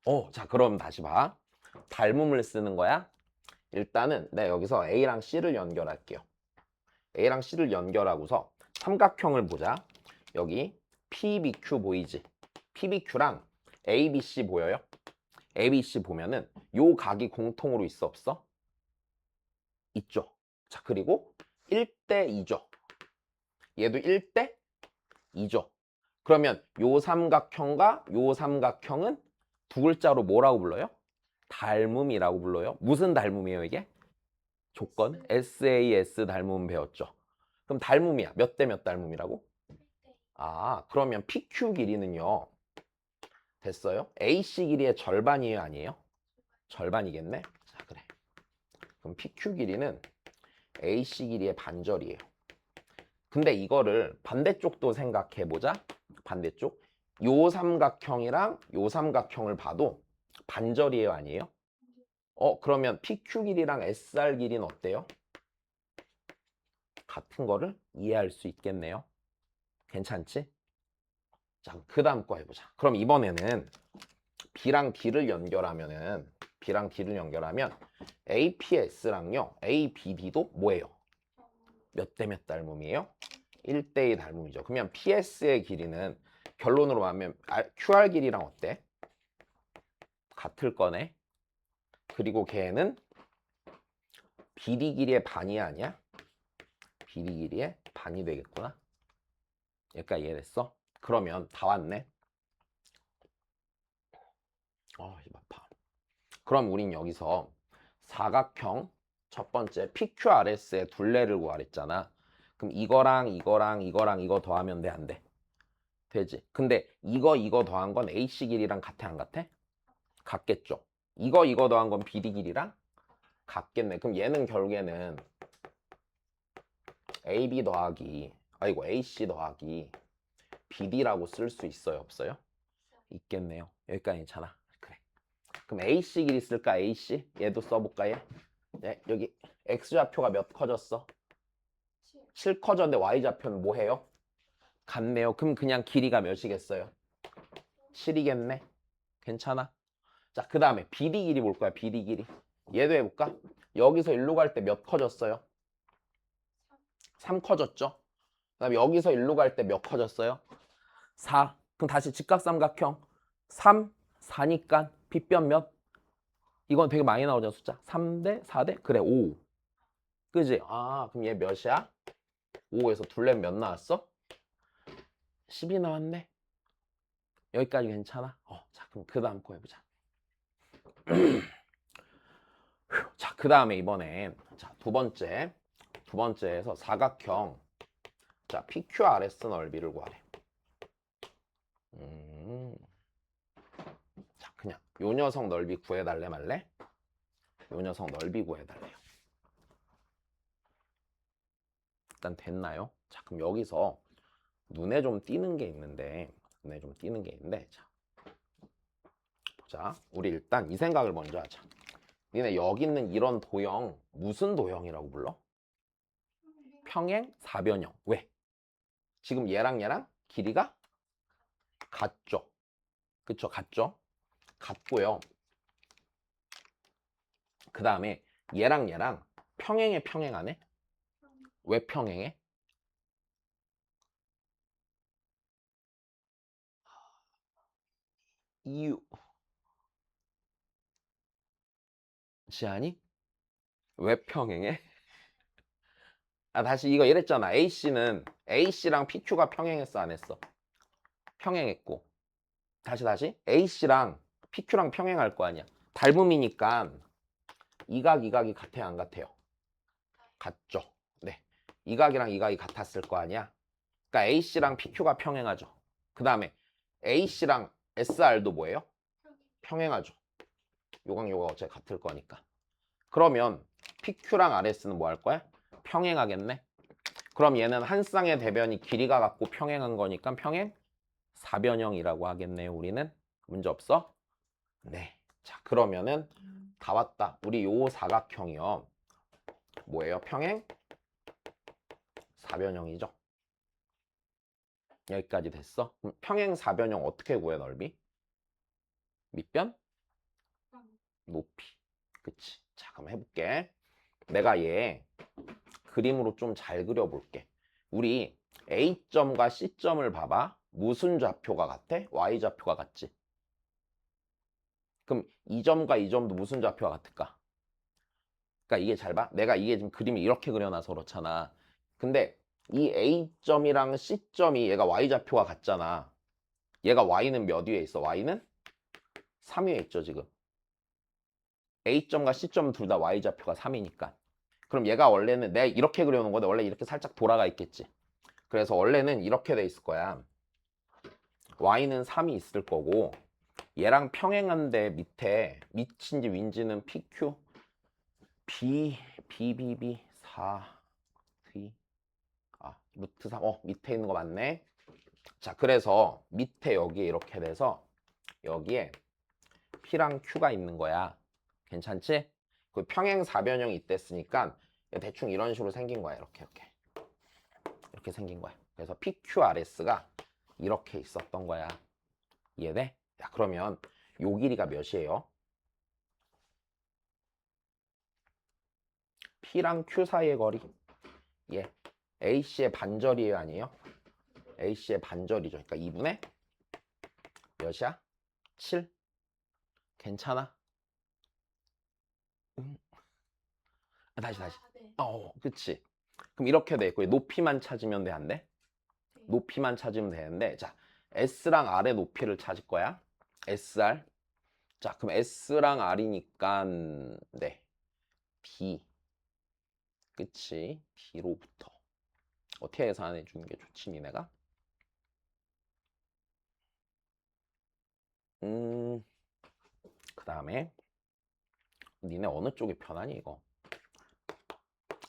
어, 자, 그럼 다시 봐. 닮음을 쓰는 거야. 일단은 내가 여기서 A랑 C를 연결할게요. A랑 C를 연결하고서 삼각형을 보자. 여기 PBQ 보이지? PBQ랑 ABC 보여요? ABC 보면은 요 각이 공통으로 있어 없어? 있죠. 자, 그리고 1대 2죠. 얘도 1대 2죠. 그러면 요 삼각형과 요 삼각형은 두 글자로 뭐라고 불러요? 닮음이라고 불러요. 무슨 닮음이에요 이게? 조건 SAS 닮음 배웠죠. 그럼 닮음이야. 몇 대 몇 닮음이라고? 아, 그러면 PQ 길이는요. 됐어요? AC 길이의 절반이에요, 아니에요? 절반이겠네. 자, 그래. 그럼 PQ 길이는 AC 길이의 반절이에요. 근데 이거를 반대쪽도 생각해 보자. 반대쪽. 요 삼각형이랑 요 삼각형을 봐도 반절이에요, 아니에요? 그러면 PQ 길이랑 SR 길이는 어때요? 같은 거를 이해할 수 있겠네요. 괜찮지? 자, 그 다음 거 해보자. 그럼 이번에는 B랑 D를 연결하면 APS랑요, ABD도 뭐예요? 몇 대 몇 닮음이에요? 1대2 닮음이죠. 그러면 PS의 길이는 결론으로 말하면 QR 길이랑 어때? 같을 거네. 그리고 걔는 BD 길이의 반이 아니야? BD 길이의 반이 되겠구나. 여기까지 이해됐어? 그러면 다 왔네. 이 아파. 그럼 우린 여기서 사각형 첫 번째 PQRS의 둘레를 구하랬잖아. 그럼 이거랑 이거랑 이거랑 이거 더하면 돼, 안 돼? 되지. 근데 이거 더한 건 AC 길이랑 같아, 안 같아? 같겠죠. 이거 더한 건 BD 길이랑 같겠네. 그럼 얘는 결국에는 AB 더하기 AC 더하기 BD라고 쓸 수 있어요, 없어요? 있겠네요. 여기까지 괜찮아. 그래. 그럼 AC 길이 쓸까, AC? 얘도 써볼까, 얘? 네, 여기 X좌표가 몇 커졌어? 7 커졌는데 Y좌표는 뭐 해요? 같네요. 그럼 그냥 길이가 몇이겠어요? 7이겠네. 괜찮아. 자, 그 다음에 BD 길이 볼 거야, BD 길이. 얘도 해볼까? 여기서 일로 갈 때 몇 커졌어요? 3 커졌죠? 그 다음에 여기서 일로 갈 때 몇 커졌어요? 4. 그럼 다시 직각삼각형 3, 4니까 빗변 몇? 이건 되게 많이 나오죠, 숫자. 3대, 4대? 그래, 5. 그지? 아, 그럼 얘 몇이야? 5에서 둘레 몇 나왔어? 10이 나왔네. 여기까지 괜찮아? 자, 그럼 그 다음 거 해보자. 자, 그 다음에 이번엔 자, 두 번째에서 사각형 자, PQRS 넓이를 구하래. 자, 그냥 요 녀석 넓이 구해달래 말래? 요 녀석 넓이 구해달래요. 일단 됐나요? 자, 그럼 여기서 눈에 좀 띄는 게 있는데 자, 보자. 우리 일단 이 생각을 먼저 하자. 니네 여기 있는 이런 도형 무슨 도형이라고 불러? 평행 사변형. 왜? 지금 얘랑 길이가 같죠? 그쵸? 같죠? 같고요. 그 다음에 얘랑 평행에 평행하네? 왜 평행해? 이유. 지안이? 왜 평행해? 다시 이거 이랬잖아. AC랑 PQ가 평행했어, 안 했어? 평행했고. 다시. AC랑 PQ랑 평행할 거 아니야. 닮음이니까 이각이 같아요, 안 같아요? 같죠. 네. 이각이랑 이각이 같았을 거 아니야. 그러니까 AC랑 PQ가 평행하죠. 그 다음에 AC랑 SR도 뭐예요? 평행하죠. 요각 어차피 같을 거니까. 그러면 PQ랑 RS는 뭐 할 거야? 평행하겠네. 그럼 얘는 한 쌍의 대변이 길이가 같고 평행한 거니까 평행 사변형이라고 하겠네요. 우리는 문제 없어? 네. 자, 그러면은 다 왔다. 우리 요 사각형이요. 뭐예요? 평행 사변형이죠. 여기까지 됐어? 그럼 평행 사변형 어떻게 구해, 넓이? 밑변? 높이. 그치. 자, 그럼 해볼게. 내가 얘 그림으로 좀 잘 그려볼게. 우리 A점과 C점을 봐봐. 무슨 좌표가 같아? Y좌표가 같지? 그럼 이 점과 이 점도 무슨 좌표가 같을까? 그러니까 이게 잘 봐. 내가 이게 지금 그림이 이렇게 그려놔서 그렇잖아. 근데 이 A점이랑 C점이 얘가 Y좌표가 같잖아. 얘가 Y는 몇 위에 있어? Y는 3위에 있죠 지금. A점과 C점 둘 다 Y좌표가 3이니까. 그럼 얘가 원래는 내가 이렇게 그려놓은 건데 원래 이렇게 살짝 돌아가 있겠지. 그래서 원래는 이렇게 돼 있을 거야. Y는 3이 있을 거고 얘랑 평행한데 밑에 밑인지 윈지는 PQ BBB 4 V 루트 3 밑에 있는 거 맞네. 자 그래서 밑에 여기에 이렇게 돼서 여기에 P랑 Q가 있는 거야. 괜찮지? 그 평행 사변형이 있댔으니까 대충 이런 식으로 생긴 거야. 이렇게 생긴 거야. 그래서 PQRS가 이렇게 있었던 거야. 이해돼? 자 그러면 요 길이가 몇이에요? P랑 Q 사이의 거리. 예. AC의 반절이에요, 아니에요? AC의 반절이죠. 그러니까 2분의 몇이야? 7. 괜찮아? 응. 다시. 네. 그치. 그럼 이렇게 돼 있고 높이만 찾으면 돼, 안 돼? 네. 높이만 찾으면 되는데 자, S랑 R의 높이를 찾을 거야. SR. 자, 그럼 S랑 R이니까 네. B. 그치? B로부터. 어떻게 계산해 주는 게 좋지, 니네가? 그 다음에 니네 어느 쪽이 편하니 이거?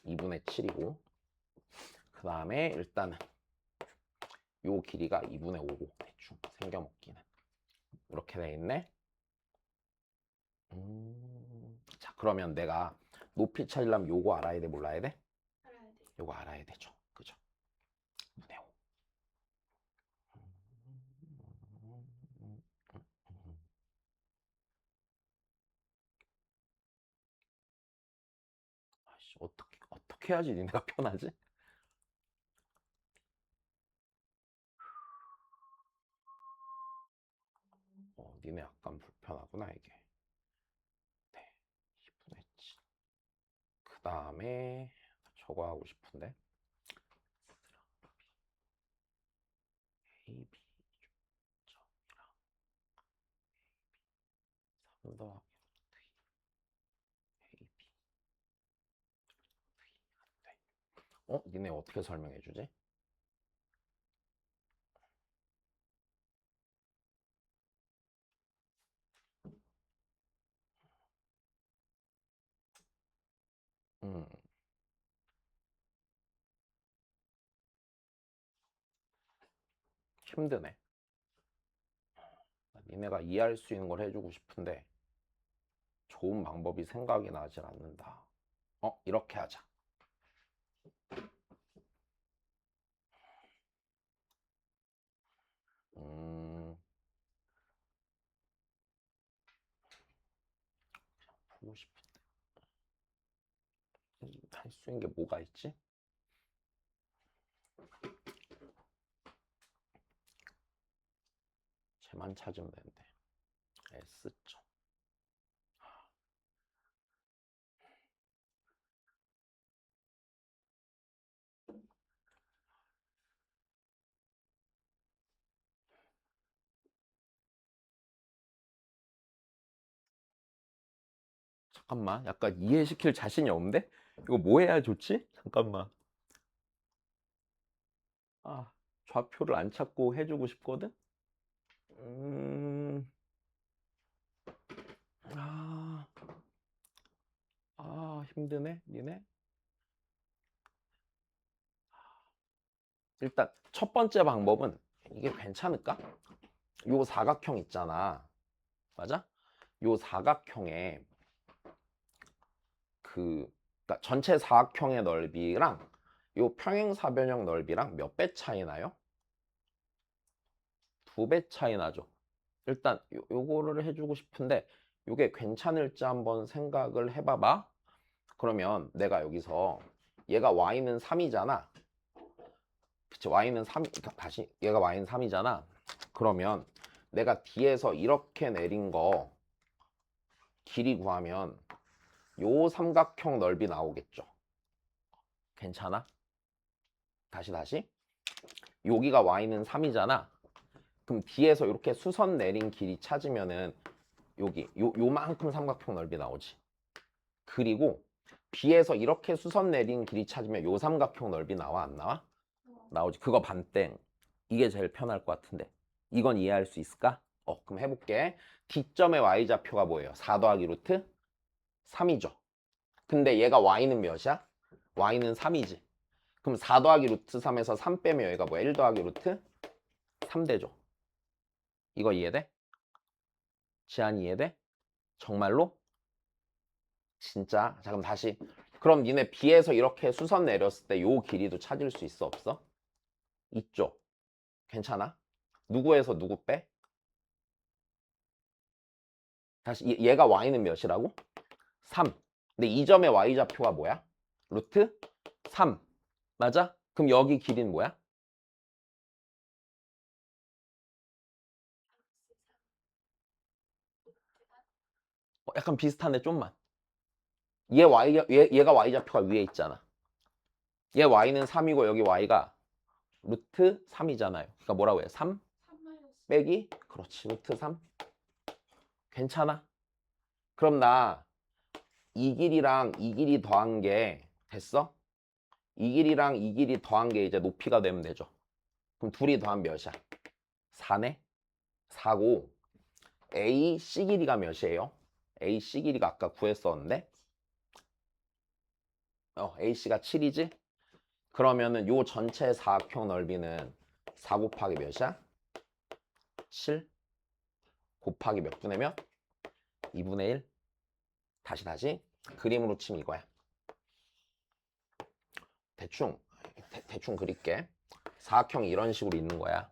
2분의 7이고 그 다음에 일단은 요 길이가 2분의 5고 대충 생겨먹기는 이렇게 돼 있네. 자 그러면 내가 높이 찾으려면 요거 알아야 돼, 몰라야 돼? 알아야 돼. 요거 알아야 되죠, 그죠? 2분의 5. 아이씨, 어떻게 해야지 니네가 편하지? 니네 약간 불편하구나 이게. 네, 2분의 7. 그 다음에 저거 하고 싶은데 AB 점이랑 3 더하기 AB 니네 어떻게 설명해 주지? 음, 힘드네. 니네가 이해할 수 있는 걸 해주고 싶은데 좋은 방법이 생각이 나질 않는다. 이렇게 하자. 그냥 보고 싶은데 할 수 있는 게 뭐가 있지? 쟤만 찾으면 되는데 S점. 잠깐만, 약간 이해시킬 자신이 없는데? 이거 뭐 해야 좋지? 잠깐만. 좌표를 안 찾고 해주고 싶거든? 음, 아, 힘드네, 니네? 일단 첫 번째 방법은 이게 괜찮을까? 요 사각형 있잖아. 맞아? 요 사각형에 그러니까 전체 사각형의 넓이랑 요 평행사변형 넓이랑 몇 배 차이 나요? 2배 차이 나죠. 일단 요거를 해주고 싶은데 요게 괜찮을지 한번 생각을 해봐봐. 그러면 내가 여기서 얘가 y는 3이잖아. 그치, y는 3, 그러니까 다시 얘가 y는 3이잖아. 그러면 내가 뒤에서 이렇게 내린 거 길이 구하면 요 삼각형 넓이 나오겠죠. 괜찮아? 다시. 여기가 y는 3이잖아. 그럼 뒤에서 이렇게 수선 내린 길이 찾으면은 여기 요만큼 삼각형 넓이 나오지. 그리고 B에서 이렇게 수선 내린 길이 찾으면 요 삼각형 넓이 나와 안 나와? 나오지. 그거 반땡. 이게 제일 편할 것 같은데. 이건 이해할 수 있을까? 그럼 해볼게. D점의 Y좌표가 뭐예요? 4 더하기 루트 3이죠. 근데 얘가 Y는 몇이야? Y는 3이지. 그럼 4 더하기 루트 3에서 3 빼면 얘가 뭐야? 1 더하기 루트 3 되죠. 이거 이해돼? 지안 이해돼? 정말로? 진짜? 자, 그럼 다시. 그럼 니네 B에서 이렇게 수선 내렸을 때 요 길이도 찾을 수 있어, 없어? 있죠. 괜찮아? 누구에서 누구 빼? 다시 얘가 Y는 몇이라고? 3. 근데 이 점의 Y좌표가 뭐야? 루트 3. 맞아? 그럼 여기 길이는 뭐야? 약간 비슷한데 좀만. 얘가 Y좌표가 위에 있잖아. 얘 Y는 3이고 여기 Y가 루트 3이잖아요. 그러니까 뭐라고 해? 3 빼기? 그렇지. 루트 3. 괜찮아? 그럼 나 이 길이랑 이 길이 더한 게 됐어? 이 길이랑 이 길이 더한 게 이제 높이가 되면 되죠. 그럼 둘이 더하면 몇이야? 4네? 4고 AC 길이가 몇이에요? AC 길이가 아까 구했었는데 AC가 7이지? 그러면은 요 전체 사각형 넓이는 4 곱하기 몇이야? 7 곱하기 몇 분의 몇? 2분의 1. 다시 그림으로 치면 이거야. 대충 그릴게. 사각형이 이런 식으로 있는 거야.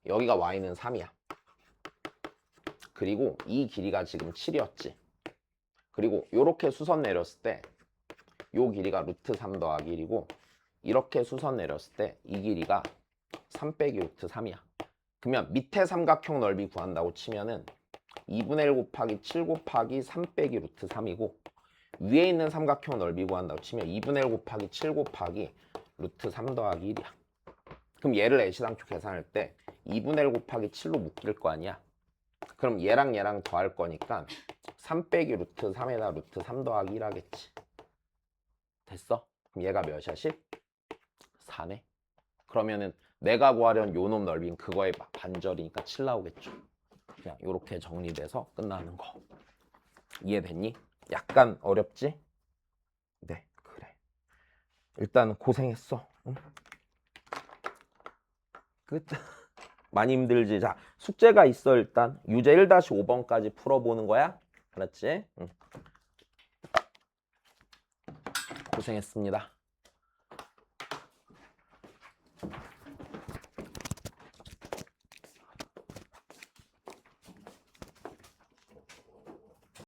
여기가 Y는 3이야. 그리고 이 길이가 지금 7이었지. 그리고 이렇게 수선 내렸을 때 요 길이가 루트 3 더하기 1이고 이렇게 수선 내렸을 때 이 길이가 3 빼기 루트 3이야. 그러면 밑에 삼각형 넓이 구한다고 치면은 2분의 1 곱하기 7 곱하기 3 빼기 루트 3이고 위에 있는 삼각형 넓이 구한다고 치면 2분의 1 곱하기 7 곱하기 루트 3 더하기 1이야. 그럼 얘를 애시당초 계산할 때 2분의 1 곱하기 7로 묶일 거 아니야. 그럼 얘랑 더할 거니까 3 빼기 루트 3에다 루트 3 더하기 1 하겠지. 됐어? 그럼 얘가 몇이야? 10? 4네. 그러면은 내가 구하려는 요 놈 넓이는 그거의 반절이니까 7 나오겠죠. 그냥 이렇게 정리돼서 끝나는 거. 이해됐니? 약간 어렵지? 네, 그래. 일단 고생했어. 응? 끝. 많이 힘들지? 자, 숙제가 있어. 일단 유제 1-5번까지 풀어보는 거야. 알았지? 응. 고생했습니다.